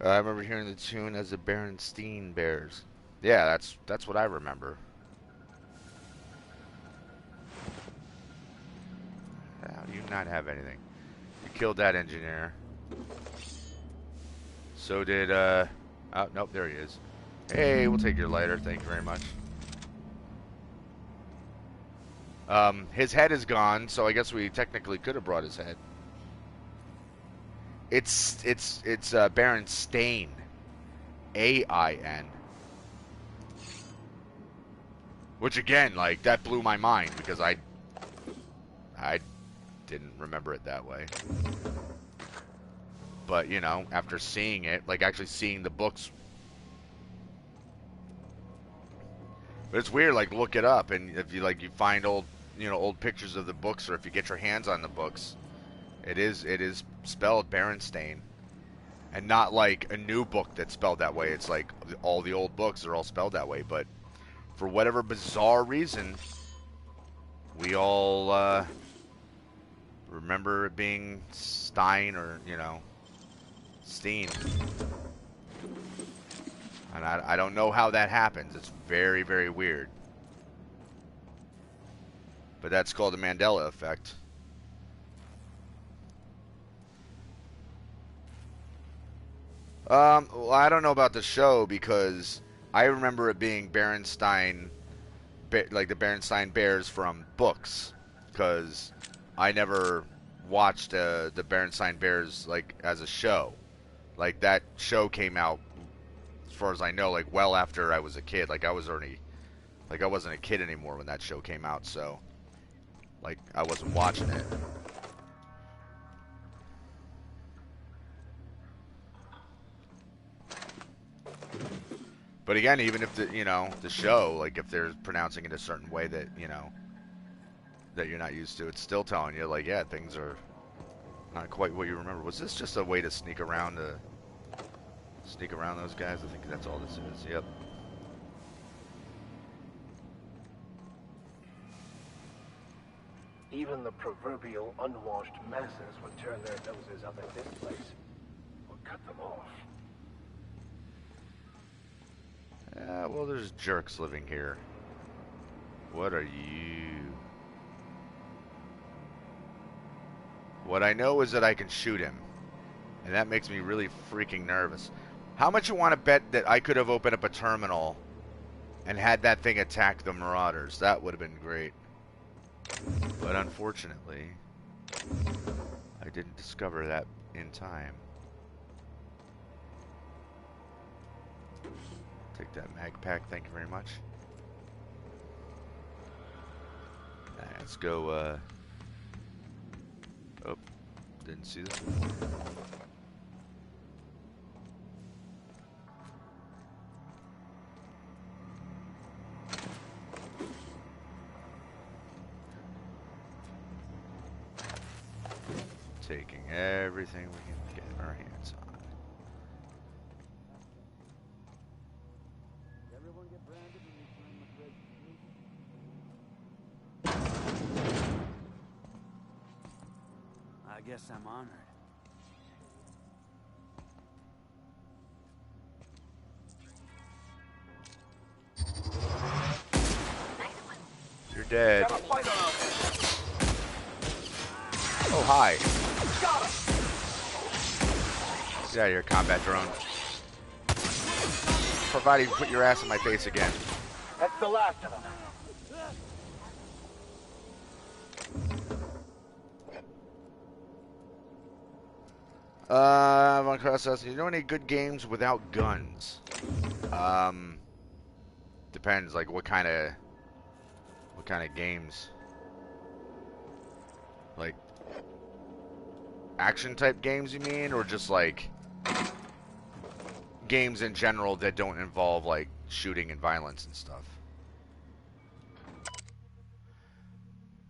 I remember hearing the tune as the Berenstain Bears. Yeah, that's what I remember. How do you not have anything? You killed that engineer. So did, oh, nope, there he is. Hey, we'll take your lighter. Thank you very much. His head is gone, so I guess we technically could have brought his head. It's Baron Stain, A-I-N. Which again, like, that blew my mind because I didn't remember it that way. But, you know, after seeing it, like actually seeing the books. But it's weird, like, look it up, and if you, like, you find old, you know, old pictures of the books, or if you get your hands on the books, it is spelled Berenstain. And not like a new book that's spelled that way. It's like all the old books are all spelled that way, but for whatever bizarre reason, we all remember it being Stein, or, you know, Steen. And I don't know how that happens. It's very, very weird. But that's called the Mandela effect. Well, I don't know about the show because I remember it being Berenstain, like the Berenstain Bears from books, because I never watched the Berenstain Bears like as a show. Like that show came out, as far as I know, like well after I was a kid. Like I wasn't a kid anymore when that show came out, so like I wasn't watching it. But again, even if the, you know, the show, like if they're pronouncing it a certain way that, you know, that you're not used to, it's still telling you like, yeah, things are not quite what you remember. Was this just a way to sneak around those guys? I think that's all this is. Yep. Even the proverbial unwashed masses would turn their noses up at this place or cut them off. Well, there's jerks living here. What are you? What I know is that I can shoot him, and that makes me really freaking nervous. How much you want to bet that I could have opened up a terminal and had that thing attack the Marauders? That would have been great. But unfortunately, I didn't discover that in time. Take that mag pack, thank you very much. Right, let's go, oh, didn't see this before. Taking everything we can get our hands on. I guess I'm honored. You're dead. Oh, hi. Get out of here, combat drone. Provided you put your ass in my face again. That's the last of them. Von Cross asks, you know any good games without guns? Depends, like what kind of games? Like action type games, you mean, or just like games in general that don't involve like shooting and violence and stuff?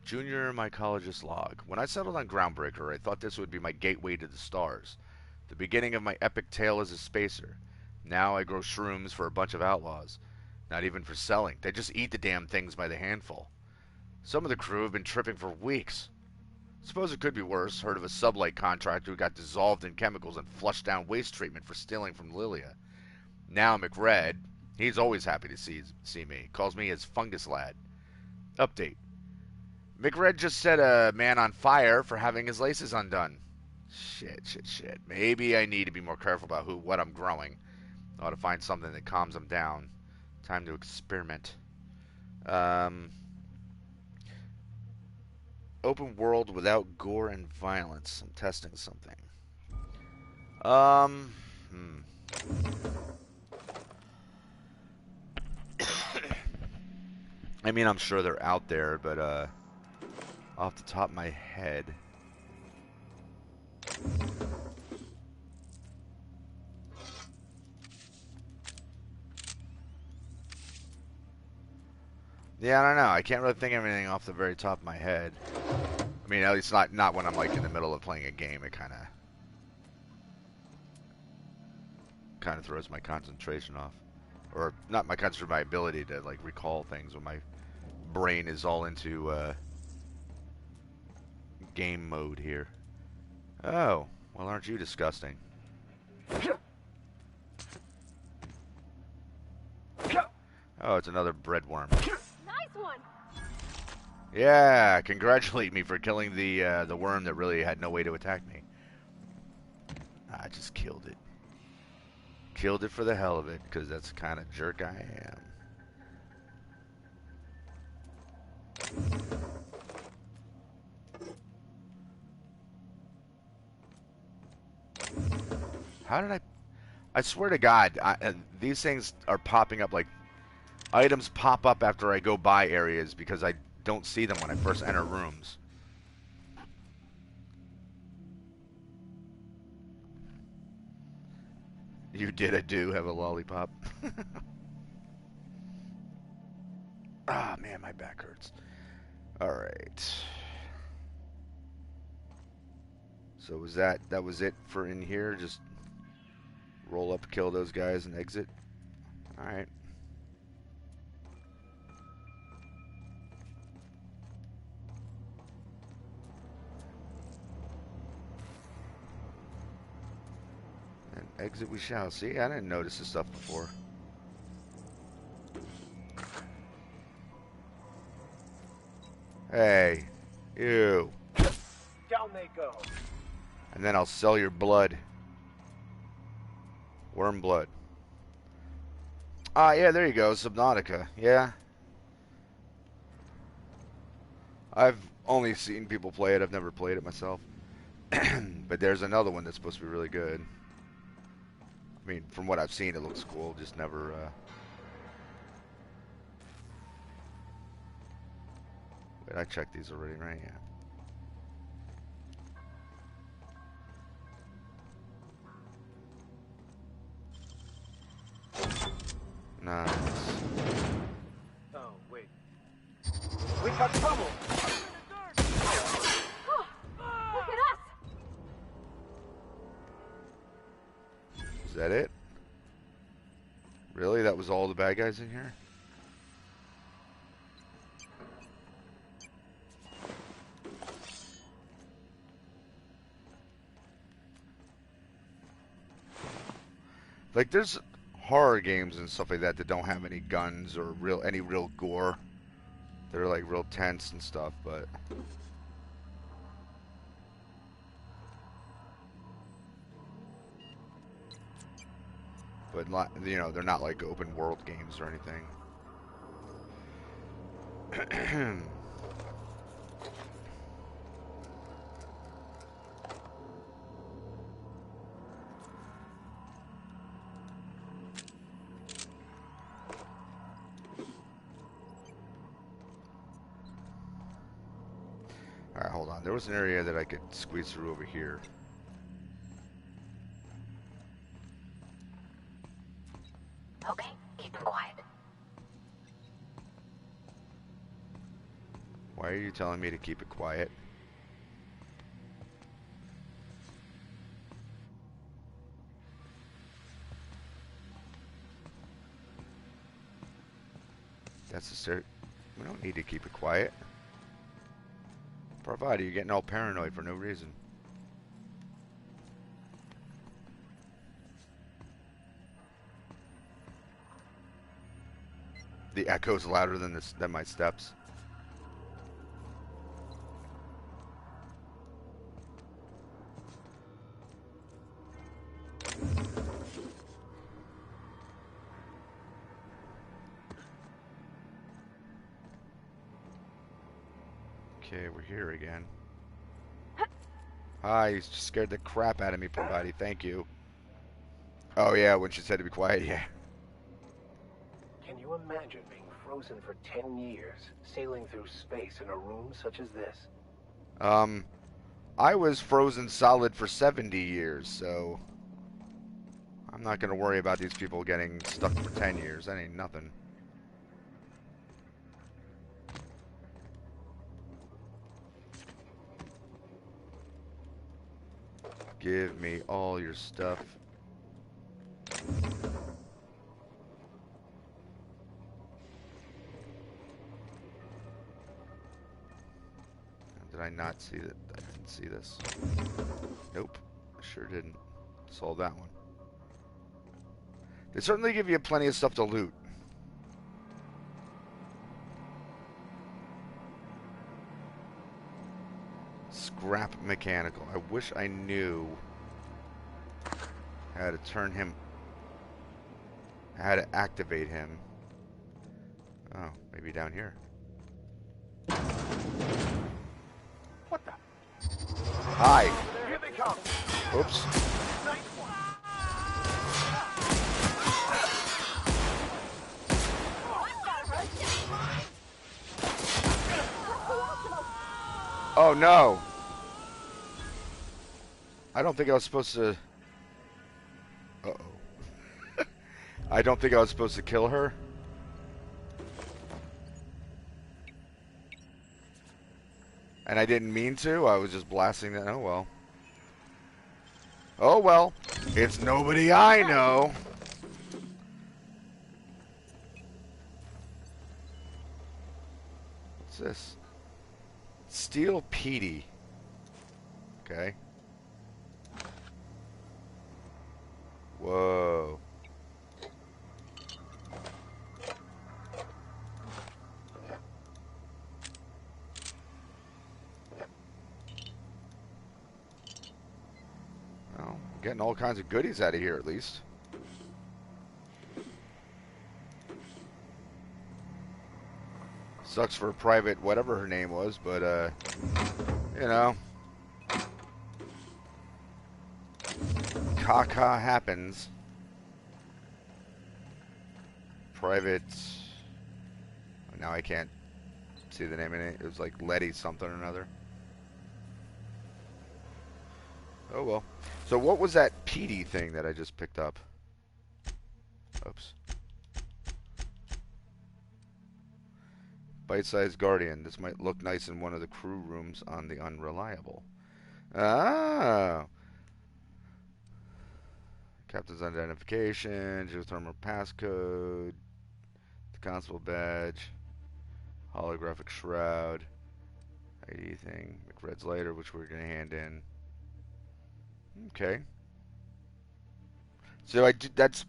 Junior mycologist log. When I settled on Groundbreaker, I thought this would be my gateway to the stars. The beginning of my epic tale as a spacer. Now I grow shrooms for a bunch of outlaws. Not even for selling. They just eat the damn things by the handful. Some of the crew have been tripping for weeks. Suppose it could be worse. Heard of a sublight contractor who got dissolved in chemicals and flushed down waste treatment for stealing from Lilia. Now McRed, he's always happy to see me. Calls me his fungus lad. Update. McRed just set a man on fire for having his laces undone. Shit. Maybe I need to be more careful about what I'm growing. I ought to find something that calms him down. Time to experiment. open world without gore and violence. I'm testing something. I mean, I'm sure they're out there, but off the top of my head. Yeah, I don't know. I can't really think of anything off the very top of my head. I mean, at least not when I'm like in the middle of playing a game. It kind of throws my concentration off, or not my concentration, my ability to like recall things when my brain is all into game mode here. Oh, well, aren't you disgusting? Oh, it's another breadworm. Nice one. Yeah, congratulate me for killing the worm that really had no way to attack me. I just killed it. Killed it for the hell of it, because that's the kind of jerk I am. How did I swear to God, these things are popping up like items pop up after I go by areas because I don't see them when I first enter rooms. You did, I do have a lollipop. Ah, man, my back hurts. Alright. So that was it for in here? Just roll up, kill those guys, and exit? Alright. And exit we shall. See, I didn't notice this stuff before. Hey, you. Down they go. And then I'll sell your blood. Worm blood. Ah, yeah, there you go, Subnautica. Yeah. I've only seen people play it. I've never played it myself. But there's another one that's supposed to be really good. I mean, from what I've seen, it looks cool. Just never, Wait, I checked these already, right? Yeah. Nice. Oh, wait. We got trouble! Look at us! Is that it? Really? That was all the bad guys in here? Like, there's horror games and stuff like that that don't have any guns or any real gore. They're like real tense and stuff, but you know, they're not like open world games or anything. Alright, hold on. There was an area that I could squeeze through over here. Okay, keep it quiet. Why are you telling me to keep it quiet? That's a cert. We don't need to keep it quiet. Provided you're getting all paranoid for no reason. The echo's louder than my steps. Okay, we're here again. Hi, you scared the crap out of me, poor buddy. Thank you. Oh, yeah, when she said to be quiet, yeah. Can you imagine being frozen for 10 years, sailing through space in a room such as this? I was frozen solid for 70 years, so I'm not going to worry about these people getting stuck for 10 years. That ain't nothing. Give me all your stuff. Did I not see that? I didn't see this. Nope. I sure didn't. Saw that one. They certainly give you plenty of stuff to loot. Scrap mechanical. I wish I knew how to turn him, how to activate him. Oh, maybe down here. What the? Hi. Here they come. Oops. Oh no. I don't think I was supposed to. Uh-oh. I don't think I was supposed to kill her. And I didn't mean to. I was just blasting that. Oh well. Oh well. It's nobody I know. What's this? Steel Petey. Okay. Whoa. Well, I'm getting all kinds of goodies out of here at least. Sucks for Private whatever her name was, but you know. Caca happens. Private. Now I can't see the name of it. It was like Letty something or another. Oh well. So what was that PD thing that I just picked up? Oops. Bite-sized Guardian. This might look nice in one of the crew rooms on the Unreliable. Ah. Captain's identification, geothermal passcode, the constable badge, holographic shroud, ID thing, McRed's lighter, which we're going to hand in. Okay. So I did, that's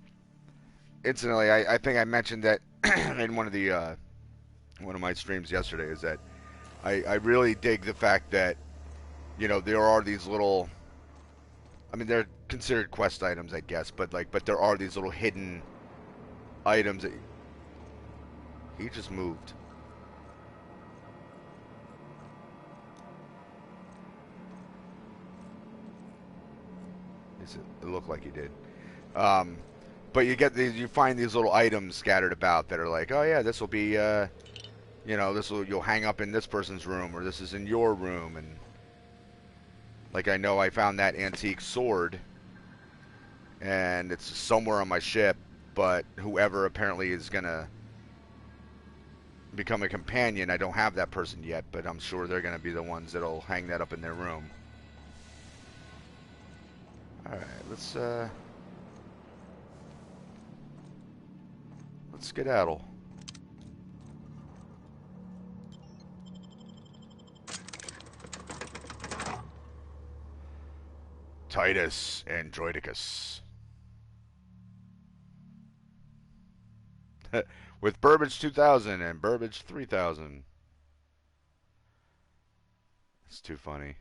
incidentally, I think I mentioned that in one of my streams yesterday, is that I really dig the fact that, you know, there are these little, I mean, they're considered quest items, I guess, but there are these little hidden items that he just moved. It looked like he did. But you find these little items scattered about that are like, oh yeah, this will be, you know, you'll hang up in this person's room, or this is in your room, and like I know I found that antique sword, and it's somewhere on my ship, but whoever apparently is gonna become a companion, I don't have that person yet, but I'm sure they're gonna be the ones that'll hang that up in their room. Alright, let's skedaddle. Titus Androidicus. With Burbage 2000 and Burbage 3000. It's too funny.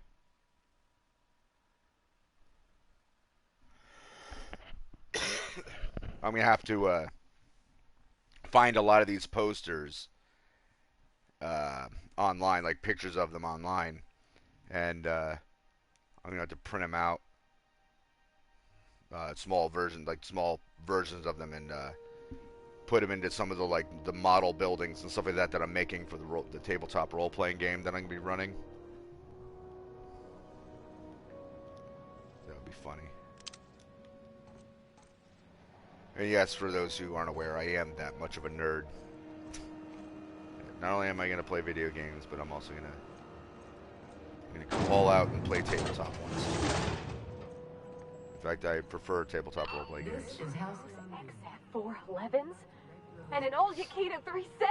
I'm going to have to find a lot of these posters online, like pictures of them online, and I'm gonna have to print them out, small versions of them, and put them into some of the model buildings and stuff like that I'm making for the tabletop role playing game that I'm gonna be running. That would be funny. And yes, for those who aren't aware, I am that much of a nerd. Not only am I gonna play video games, but I'm also gonna go all out and play tabletop ones. In fact, I prefer tabletop role-play games. This is House XF411s? And an old Yakita 37?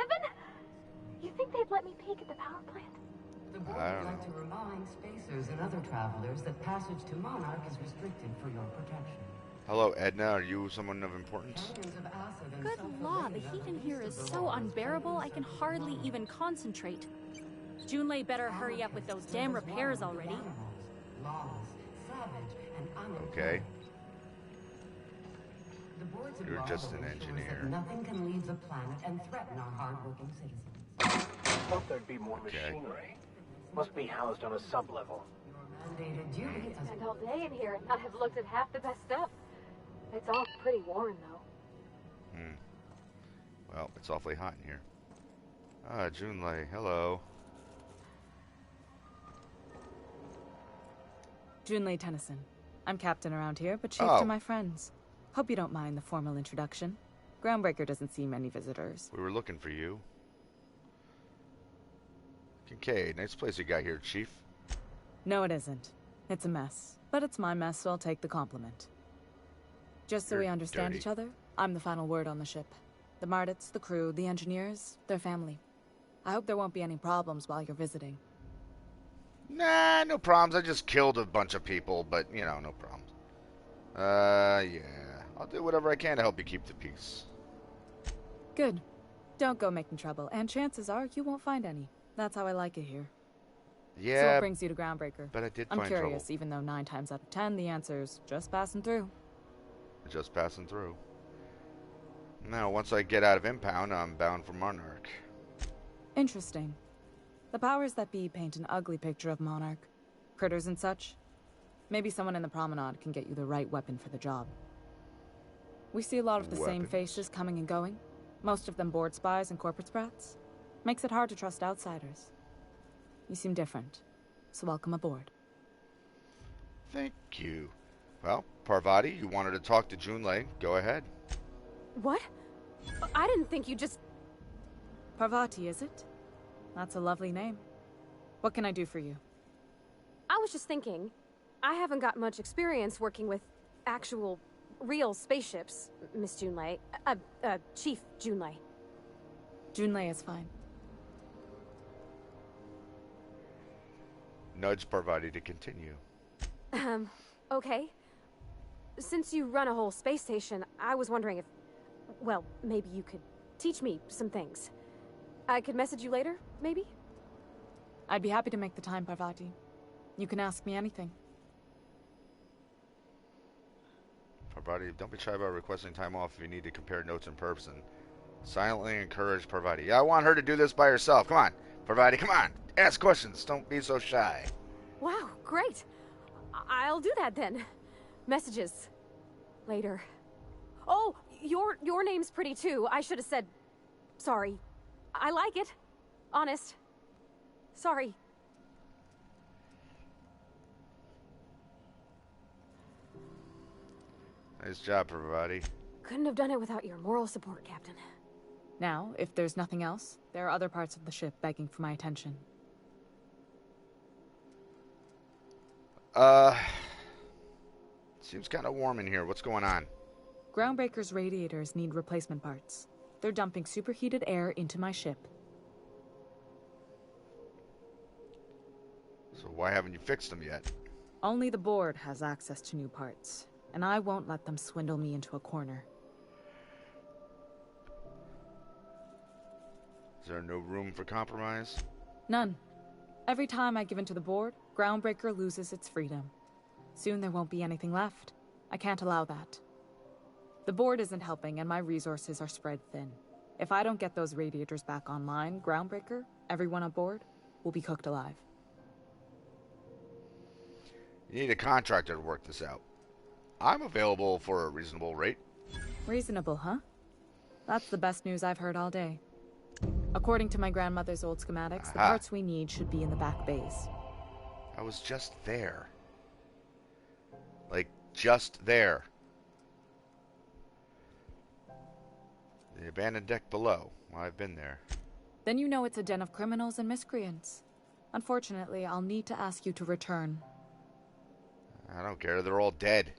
You think they'd let me peek at the power plant? The board would like to remind spacers and other travelers that passage to Monarch is restricted for your protection. Hello, Edna. Are you someone of importance? Good law, the heat in here is so unbearable I can hardly even concentrate. Junlei better hurry up with those damn repairs already. Okay. You're just an engineer. Nothing can leave the planet and threaten our hard-working citizens. Thought there'd be more machinery. Must be housed on a sub-level. Mandated duty. Spent all day in here and not have looked at half the best stuff. It's all pretty worn, though. Well, it's awfully hot in here. Ah, Junlei, hello. Junlei Tennyson. I'm captain around here, but chief to my friends. Hope you don't mind the formal introduction. Groundbreaker doesn't see many visitors. We were looking for you. Kincaid, nice place you got here, Chief. No, it isn't. It's a mess. But it's my mess, so I'll take the compliment. Just so we understand each other, I'm the final word on the ship. The Mardits, the crew, the engineers, their family. I hope there won't be any problems while you're visiting. Nah, no problems. I just killed a bunch of people, but, you know, no problems. Yeah. I'll do whatever I can to help you keep the peace. Good. Don't go making trouble, and chances are you won't find any. That's how I like it here. Yeah. So what brings you to Groundbreaker? But I did I'm find curious, trouble. even though 9 times out of 10 the answer's just passing through. Just passing through. Now, once I get out of Impound, I'm bound for Monarch. Interesting. The powers that be paint an ugly picture of Monarch. Critters and such. Maybe someone in the promenade can get you the right weapon for the job. We see a lot of the same faces coming and going. Most of them board spies and corporate sprats. Makes it hard to trust outsiders. You seem different, so welcome aboard. Thank you. Well, Parvati, you wanted to talk to Junlei. Go ahead. What? I didn't think you just... Parvati, is it? That's a lovely name. What can I do for you? I was just thinking, I haven't got much experience working with actual, real spaceships, Miss Junlei. Chief Junlei. Junlei is fine. Nudge Parvati to continue. Okay. Since you run a whole space station, I was wondering if... Well, maybe you could teach me some things. I could message you later, maybe? I'd be happy to make the time, Parvati. You can ask me anything. Parvati, don't be shy about requesting time off if you need to compare notes in person. Silently encourage Parvati. Yeah, I want her to do this by herself. Come on, Parvati, come on. Ask questions. Don't be so shy. Wow, great. I'll do that then. Messages. Later. Oh, your name's pretty too. I should have said... Sorry. I like it. Honest. Sorry. Nice job, Parvati. Couldn't have done it without your moral support, Captain. Now, if there's nothing else, there are other parts of the ship begging for my attention. Seems kind of warm in here. What's going on? Groundbreaker's radiators need replacement parts. They're dumping superheated air into my ship. So why haven't you fixed them yet? Only the board has access to new parts, and I won't let them swindle me into a corner. Is there no room for compromise? None. Every time I give in to the board, Groundbreaker loses its freedom. Soon there won't be anything left. I can't allow that. The board isn't helping, and my resources are spread thin. If I don't get those radiators back online, Groundbreaker Everyone aboard will be cooked alive. You need a contractor to work this out. I'm available for a reasonable rate. Reasonable, huh? That's the best news I've heard all day. According to my grandmother's old schematics, the parts we need should be in the back bays. I was just there. Like, just there. The abandoned deck below. Well, I've been there. Then you know it's a den of criminals and miscreants. Unfortunately, I'll need to ask you to return. I don't care. They're all dead.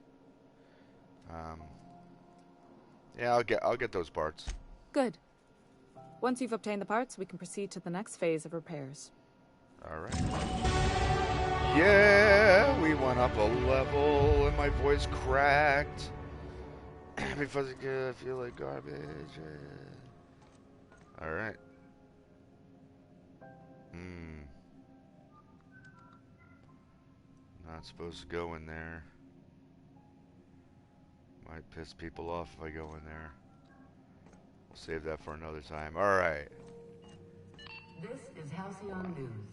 Yeah, I'll get those parts. Good. Once you've obtained the parts, we can proceed to the next phase of repairs. All right. Yeah, we went up a level, and my voice cracked. Because I feel like garbage. All right. Not supposed to go in there. Might piss people off if I go in there. We'll save that for another time. Alright. This is Halcyon News.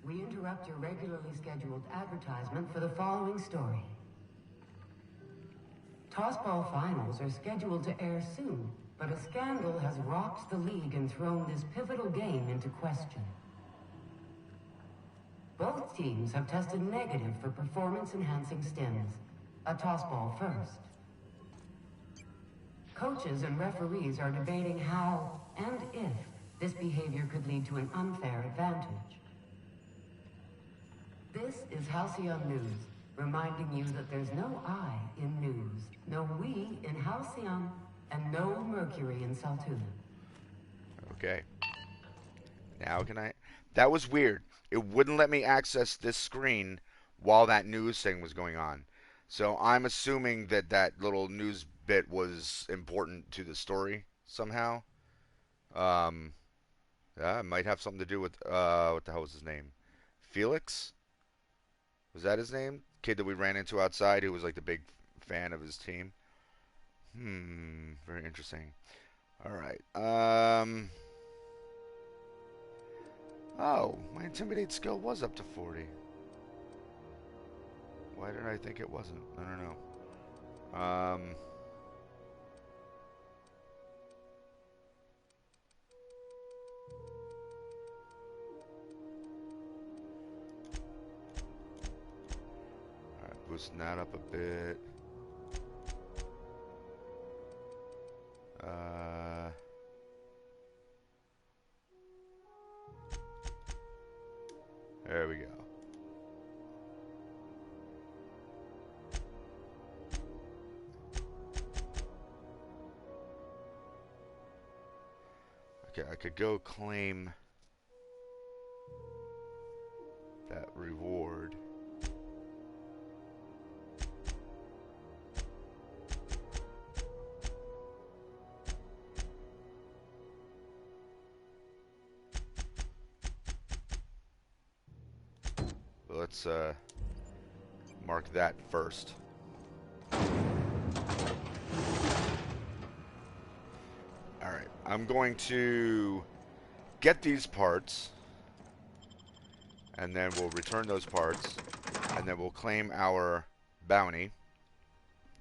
We interrupt your regularly scheduled advertisement for the following story. Tossball finals are scheduled to air soon, but a scandal has rocked the league and thrown this pivotal game into question. Both teams have tested negative for performance-enhancing stims. A tossball first. Coaches and referees are debating how and if this behavior could lead to an unfair advantage. This is Halcyon News, reminding you that there's no I in news, no we in Halcyon, and no Mercury in Saltuna. Okay. Now can I... That was weird. It wouldn't let me access this screen while that news thing was going on. So I'm assuming that that little news bit was important to the story somehow. Yeah, it might have something to do with, what the hell was his name? Felix? Was that his name? Kid that we ran into outside who was like the big fan of his team. Very interesting. Alright, oh, my intimidate skill was up to 40. Why did I think it wasn't? I don't know. Alright, boosting that up a bit. There we go. Okay, I could go claim that reward. Let's mark that first. Alright, I'm going to get these parts, and then we'll return those parts, and then we'll claim our bounty,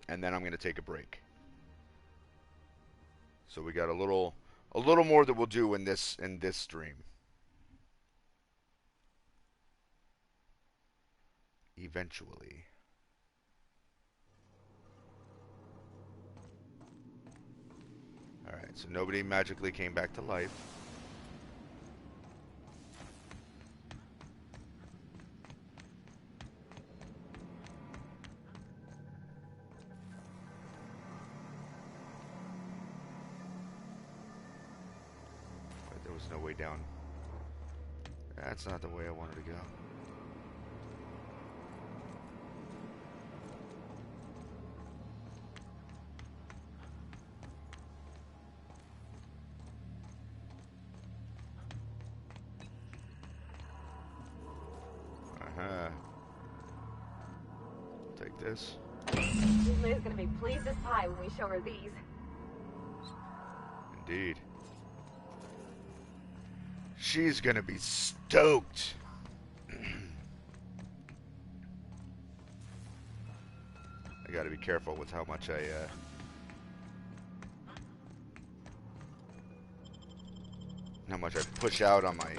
and then I'm going to take a break. So we got a little more that we'll do in this stream. Eventually. Alright, so nobody magically came back to life. But there was no way down. That's not the way I wanted to go. Take this. Liz gonna be pleased as pie when we show her these. She's gonna be stoked. I gotta be careful with how much I push out on my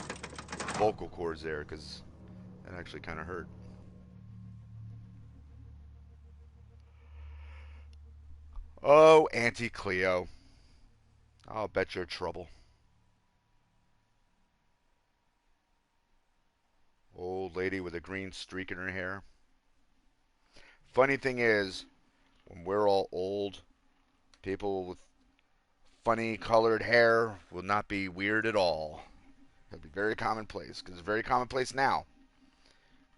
vocal cords there, because that actually kind of hurt. Oh, Auntie Cleo. I'll bet you're trouble. Old lady with a green streak in her hair. Funny thing is, when we're all old, people with funny colored hair will not be weird at all. It'll be very commonplace, because it's very commonplace now.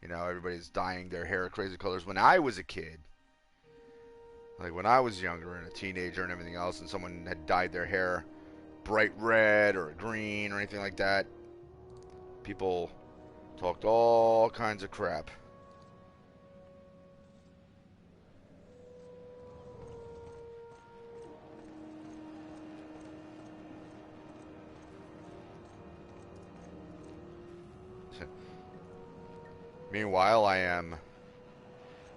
You know, everybody's dyeing their hair crazy colors. When I was a kid, like when I was younger and a teenager and everything else, and someone had dyed their hair bright red or green or anything like that, people talked all kinds of crap. Meanwhile, I am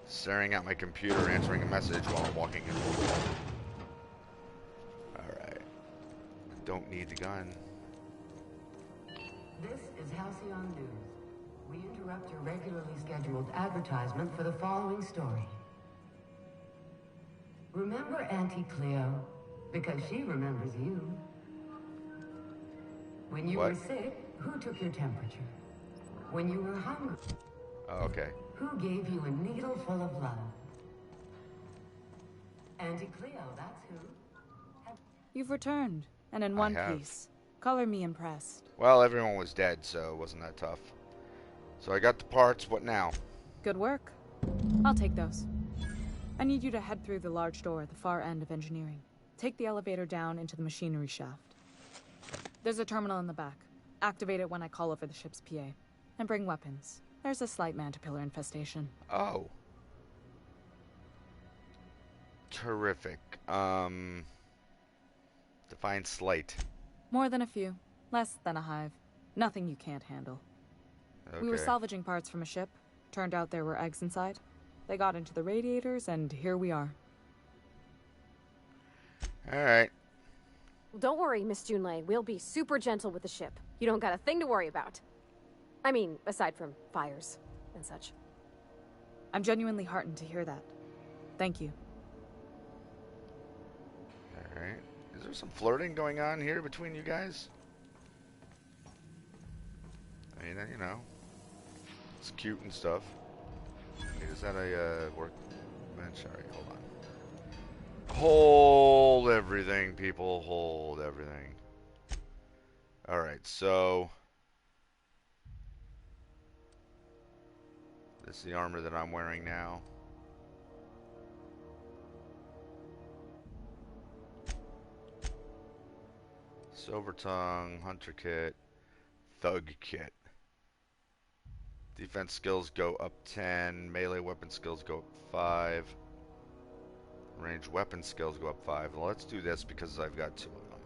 staring at my computer answering a message while I'm walking in. Alright. Don't need the gun. This is Halcyon News. We interrupt your regularly scheduled advertisement for the following story. Remember Auntie Cleo? Because she remembers you. When you were sick, who took your temperature? When you were hungry, okay. Who gave you a needle full of love? Auntie Cleo, that's who. You've returned, and in one piece. Color me impressed. Well, everyone was dead, so it wasn't that tough. So I got the parts, what now? Good work. I'll take those. I need you to head through the large door at the far end of engineering. Take the elevator down into the machinery shaft. There's a terminal in the back. Activate it when I call over the ship's PA. And bring weapons. There's a slight mantipillar infestation. Oh. Terrific. Define slight. More than a few. Less than a hive. Nothing you can't handle. Okay. We were salvaging parts from a ship. Turned out there were eggs inside. They got into the radiators, and here we are. Alright. Don't worry, Miss Junlei. We'll be super gentle with the ship. You don't got a thing to worry about. I mean, aside from fires and such. I'm genuinely heartened to hear that. Thank you. Alright. Is there some flirting going on here between you guys? I mean, you know, it's cute and stuff. Wait, is that a workbench? Alright, hold on. Hold everything, people. Hold everything. Alright, so this is the armor that I'm wearing now. Silver Tongue, Hunter Kit, Thug Kit. Defense skills go up 10, melee weapon skills go up 5, range weapon skills go up 5. Well, let's do this because I've got 2 of them.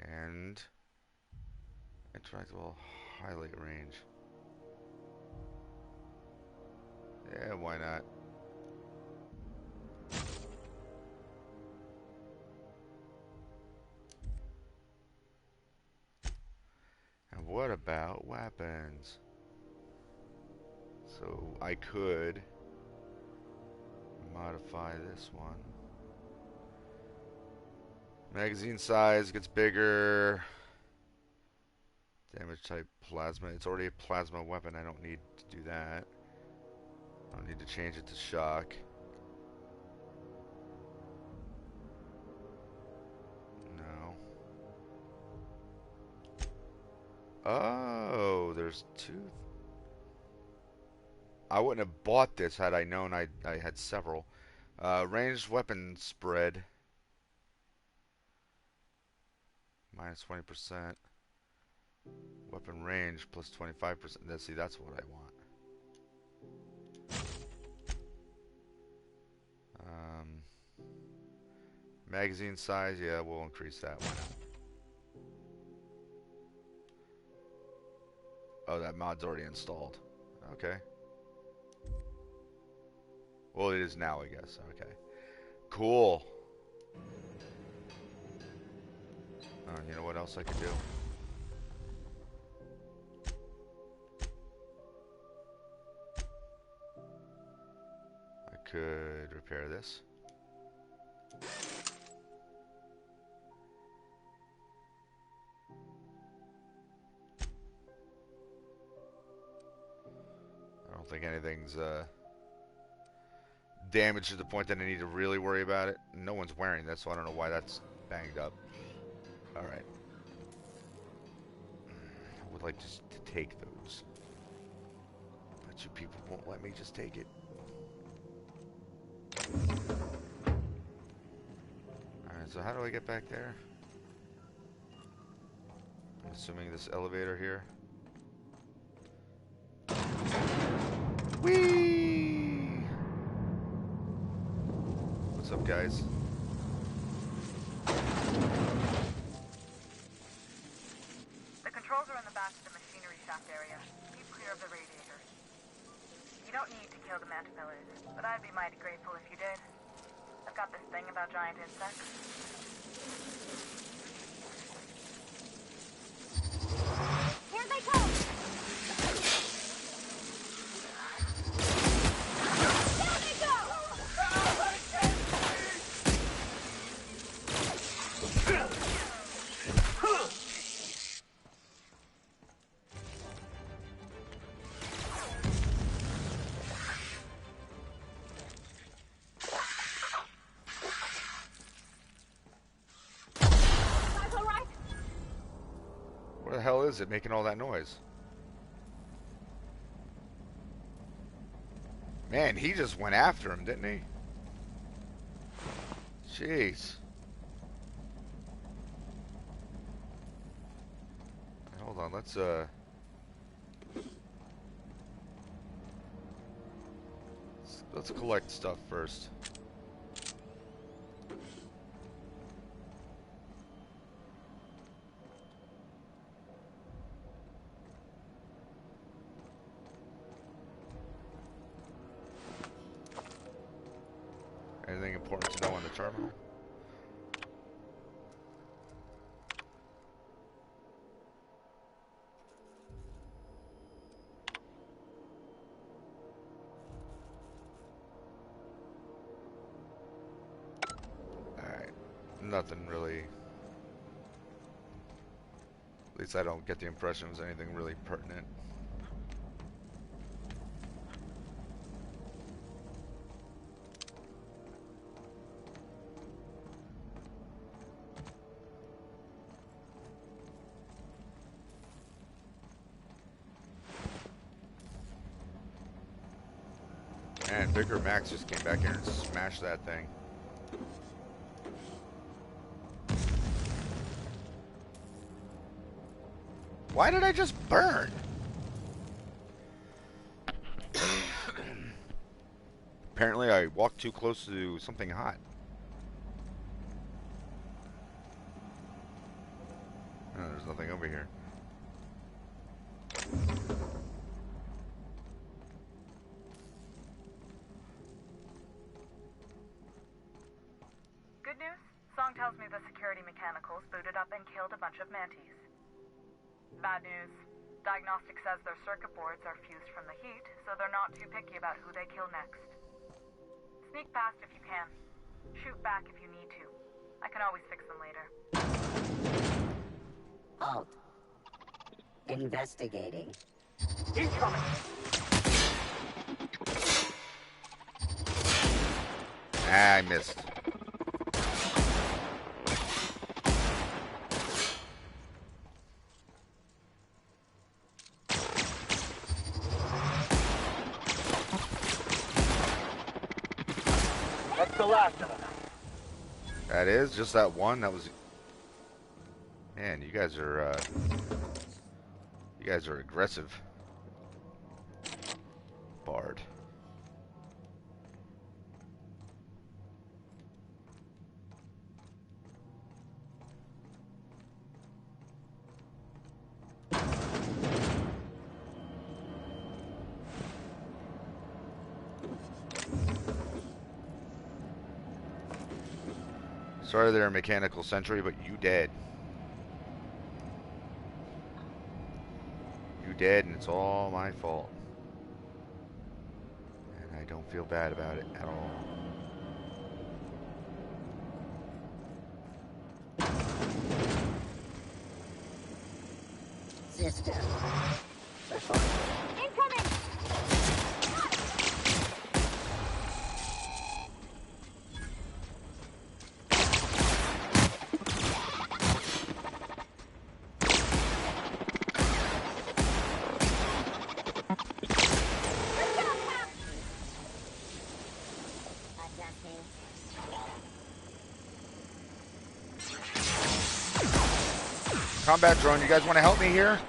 And interactable highlight range. Yeah, why not? And what about weapons? So I could modify this one. Magazine size gets bigger. Damage type plasma. It's already a plasma weapon. I don't need to do that. I don't need to change it to shock. No. Oh, there's 2. I wouldn't have bought this had I known I had several. Ranged weapon spread. Minus 20%. Weapon range plus 25%. Let's see, that's what I want. Magazine size, yeah, we'll increase that one. Oh, that mod's already installed. Okay. Well, it is now, I guess. Okay. Cool. You know what else I could do? I could repair this. I don't think anything's damaged to the point that I need to really worry about it. No one's wearing this, so I don't know why that's banged up. Alright. I would like just to take those. But you people won't let me just take it. Alright, so how do I get back there? I'm assuming this elevator here. Whee! What's up, guys? The controls are in the back of the machinery shaft area. Keep clear of the radiators. You don't need to kill the mantipellae, but I'd be mighty grateful if you did. I've got this thing about giant insects. Here they come! There they go! What the hell is it making all that noise? Man, he just went after him, didn't he? Jeez. Hold on, let's collect stuff first. Anything important to know on the terminal? Alright. Nothing really. At least I don't get the impression it was anything really pertinent. Man, Bigger Max just came back here and smashed that thing. Why did I just burn? Apparently I walked too close to something hot. Oh, there's nothing over here. Good news? Song tells me the security mechanicals booted up and killed a bunch of mantis. Bad news. Diagnostic says their circuit boards are fused from the heat, so they're not too picky about who they kill next. Sneak past if you can. Shoot back if you need to. I can always fix them later. Halt. Investigating. Incoming! Ah, I missed. That's the last of them. That is just that one. That was. Man, you guys are aggressive. Bard. Sorry there, Mechanical Sentry, but you dead. You dead, and it's all my fault. And I don't feel bad about it at all. System. Incoming! Combat drone, you guys want to help me here?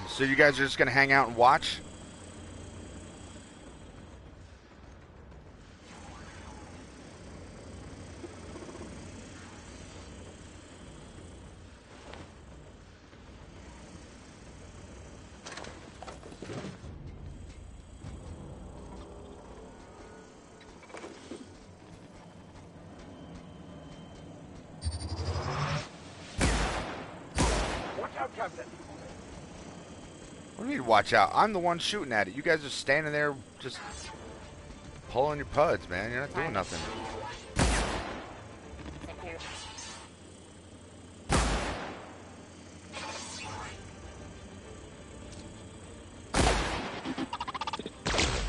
So you guys are just going to hang out and watch? Watch out, Captain. What do you mean, watch out? I'm the one shooting at it. You guys are standing there just pulling your puds, man. You're not doing nothing.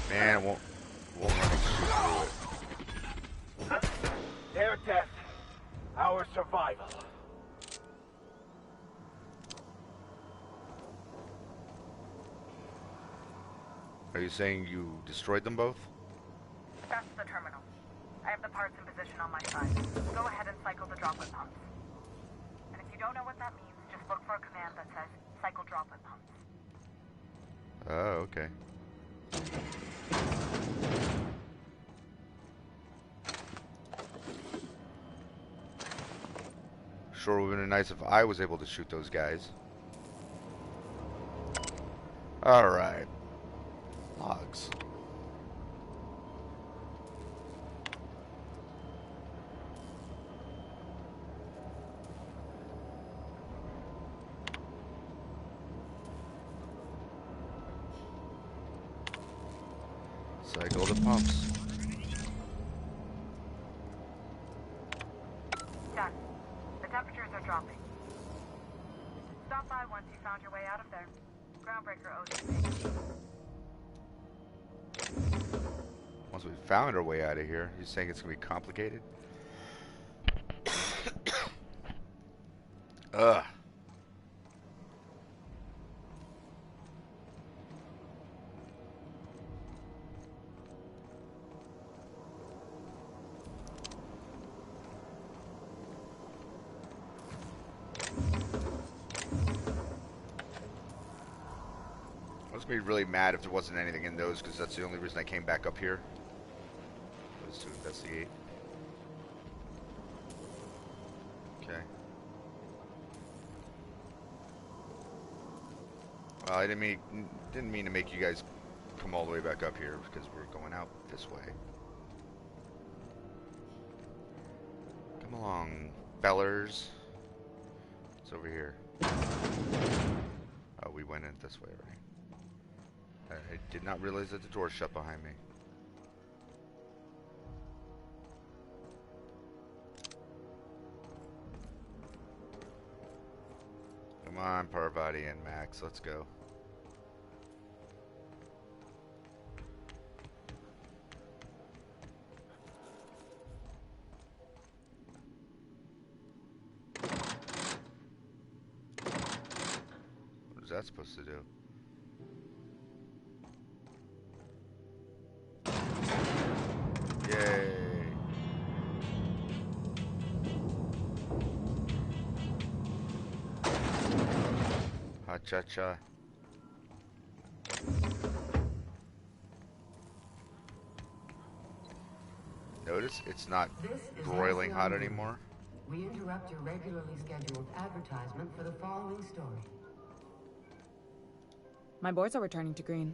Man, it won't let me shoot through it. Their death, our survival. Are you saying you destroyed them both? That's the terminal. I have the parts in position on my side. Go ahead and cycle the droplet pumps. And if you don't know what that means, just look for a command that says cycle droplet pumps. Oh, okay. Sure would have been nice if I was able to shoot those guys. Alright. Logs. Cycle the pumps. Done. The temperatures are dropping. Stop by once you found your way out of there. Groundbreaker owes you. Once we found our way out of here, you're saying it's going to be complicated? Ugh. I was going to be really mad if there wasn't anything in those, because that's the only reason I came back up here. Was to investigate. Okay. Well, I didn't mean to make you guys come all the way back up here, because we're going out this way. Come along, fellers. It's over here. Oh, we went in this way, right? I did not realize that the door shut behind me. Come on, Parvati and Max, let's go. What is that supposed to do? Yay. Ha-cha-cha. Notice it's not broiling hot anymore. We interrupt your regularly scheduled advertisement for the following story. My boards are returning to green.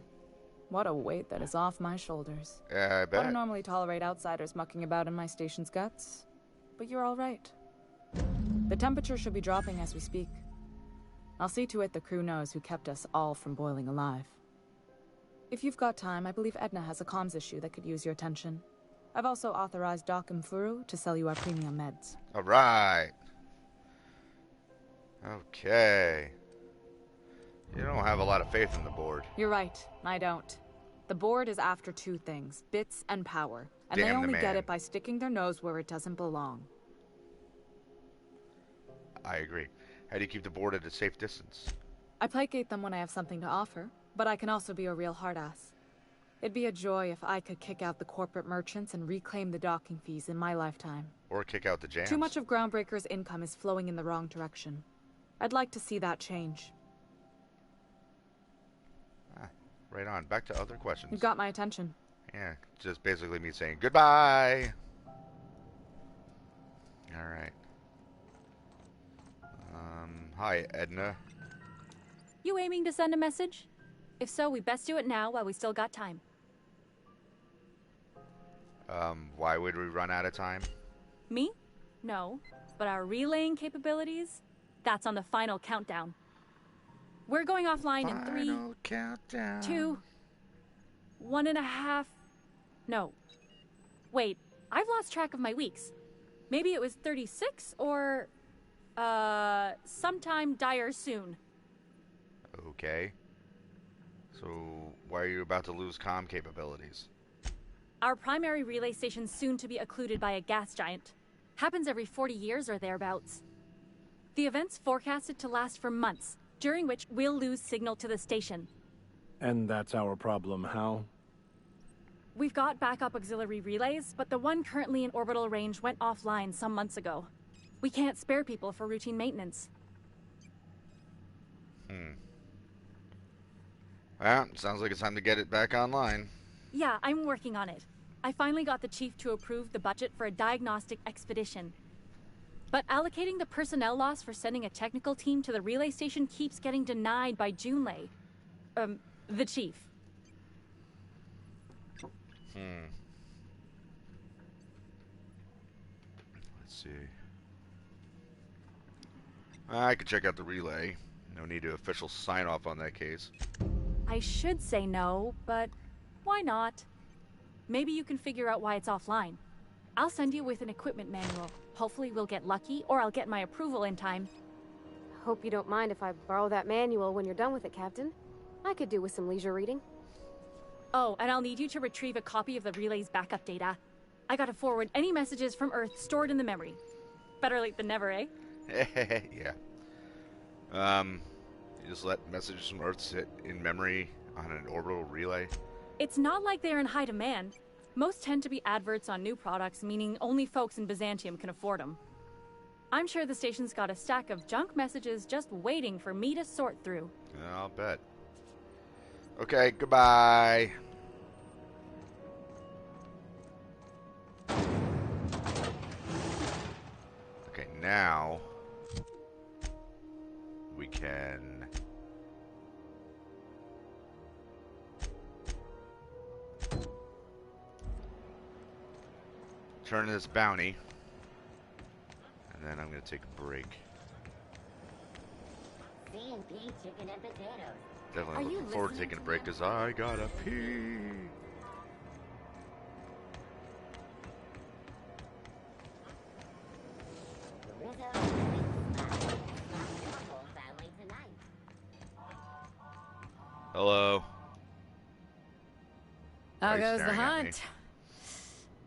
What a weight that is off my shoulders. Yeah, I bet. I don't normally tolerate outsiders mucking about in my station's guts, but you're all right. The temperature should be dropping as we speak. I'll see to it the crew knows who kept us all from boiling alive. If you've got time, I believe Edna has a comms issue that could use your attention. I've also authorized Doc and Furu to sell you our premium meds. All right. Okay. You don't have a lot of faith in the board. You're right, I don't. The board is after two things, bits and power. And Damn they the only man. get it by sticking their nose where it doesn't belong. I agree. How do you keep the board at a safe distance? I placate them when I have something to offer, but I can also be a real hard-ass. It'd be a joy if I could kick out the corporate merchants and reclaim the docking fees in my lifetime. Or kick out the jams. Too much of Groundbreaker's income is flowing in the wrong direction. I'd like to see that change. Right on. Back to other questions. You got my attention. Yeah, just basically me saying goodbye. All right. Hi, Edna. You aiming to send a message? If so, we best do it now while we still got time. Why would we run out of time? Me? No. But our relaying capabilities? That's on the final countdown. We're going offline in 3, countdown. 2, 1.5. No. Wait, I've lost track of my weeks. Maybe it was 36 or, sometime dire soon. Okay. So, why are you about to lose comm capabilities? Our primary relay station's soon to be occluded by a gas giant. Happens every 40 years or thereabouts. The event's forecasted to last for months, during which we'll lose signal to the station. And that's our problem, how? We've got backup auxiliary relays, but the one currently in orbital range went offline some months ago. We can't spare people for routine maintenance. Well, sounds like it's time to get it back online. Yeah, I'm working on it. I finally got the chief to approve the budget for a diagnostic expedition. But allocating the personnel loss for sending a technical team to the relay station keeps getting denied by Junlei. The chief. Let's see. I could check out the relay. No need to official sign off on that case. I should say no, but why not? Maybe you can figure out why it's offline. I'll send you with an equipment manual. Hopefully we'll get lucky, or I'll get my approval in time. Hope you don't mind if I borrow that manual when you're done with it, Captain. I could do with some leisure reading. Oh, and I'll need you to retrieve a copy of the relay's backup data. I gotta forward any messages from Earth stored in the memory. Better late than never, eh? Yeah. You just let messages from Earth sit in memory on an orbital relay? It's not like they're in high demand. Most tend to be adverts on new products, meaning only folks in Byzantium can afford them. I'm sure the station's got a stack of junk messages just waiting for me to sort through. I'll bet. Okay, goodbye. Okay, now we can turn this bounty, and then I'm going to take a break. C&P chicken and potatoes. Definitely looking forward to taking a break because I gotta pee. Hello. How Why are you goes the staring at me? hunt?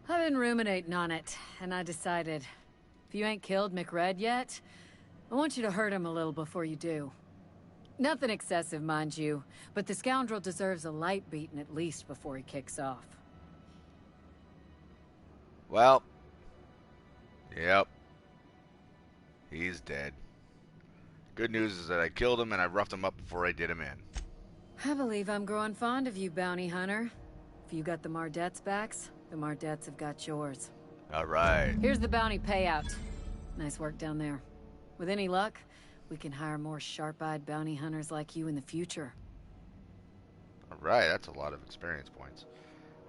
I've been ruminating on it, and I decided, if you ain't killed McRed yet, I want you to hurt him a little before you do. Nothing excessive, mind you, but the scoundrel deserves a light beating at least before he kicks off. Well, yep. He's dead. Good news is that I killed him and I roughed him up before I did him in. I believe I'm growing fond of you, bounty hunter. If you got the Mardets' backs, the Mardets have got yours. All right. Here's the bounty payout. Nice work down there. With any luck, we can hire more sharp-eyed bounty hunters like you in the future. All right, that's a lot of experience points.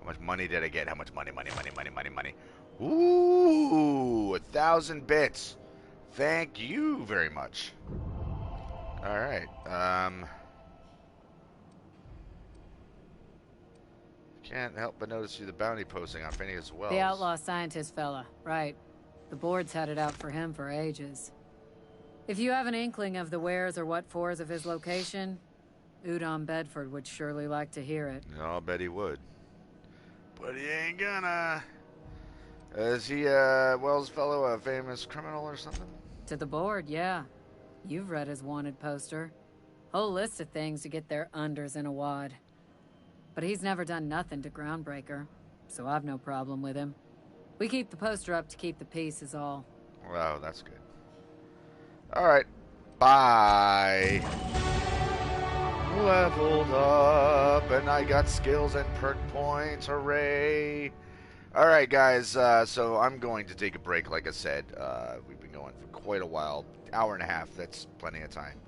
How much money did I get? How much money? Money. Ooh, 1,000 bits. Thank you very much. All right. Can't help but notice you the bounty posting on Phineas Wells. The outlaw scientist fella, right. The board's had it out for him for ages. If you have an inkling of the wheres or what-fors of his location, Udon Bedford would surely like to hear it. I'll bet he would. But he ain't gonna. Is he, Wells fellow, a famous criminal or something? To the board, yeah. You've read his wanted poster. Whole list of things to get their unders in a wad. But he's never done nothing to Groundbreaker, so I've no problem with him. We keep the poster up to keep the peace is all. Wow, that's good. Alright. Bye. Leveled up, and I got skills and perk points. Hooray. Alright, guys, so I'm going to take a break, like I said. We've been going for quite a while. Hour and a half, that's plenty of time.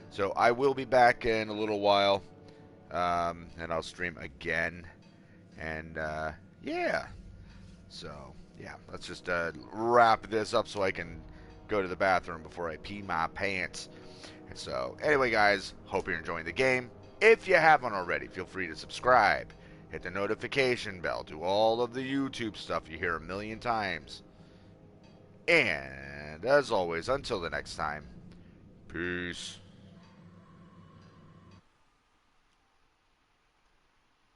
So I will be back in a little while. And I'll stream again. And, yeah. So, yeah, let's just wrap this up so I can go to the bathroom before I pee my pants. And so, anyway, guys, hope you're enjoying the game. If you haven't already, feel free to subscribe. Hit the notification bell. Do all of the YouTube stuff you hear a million times. And, as always, until the next time, peace.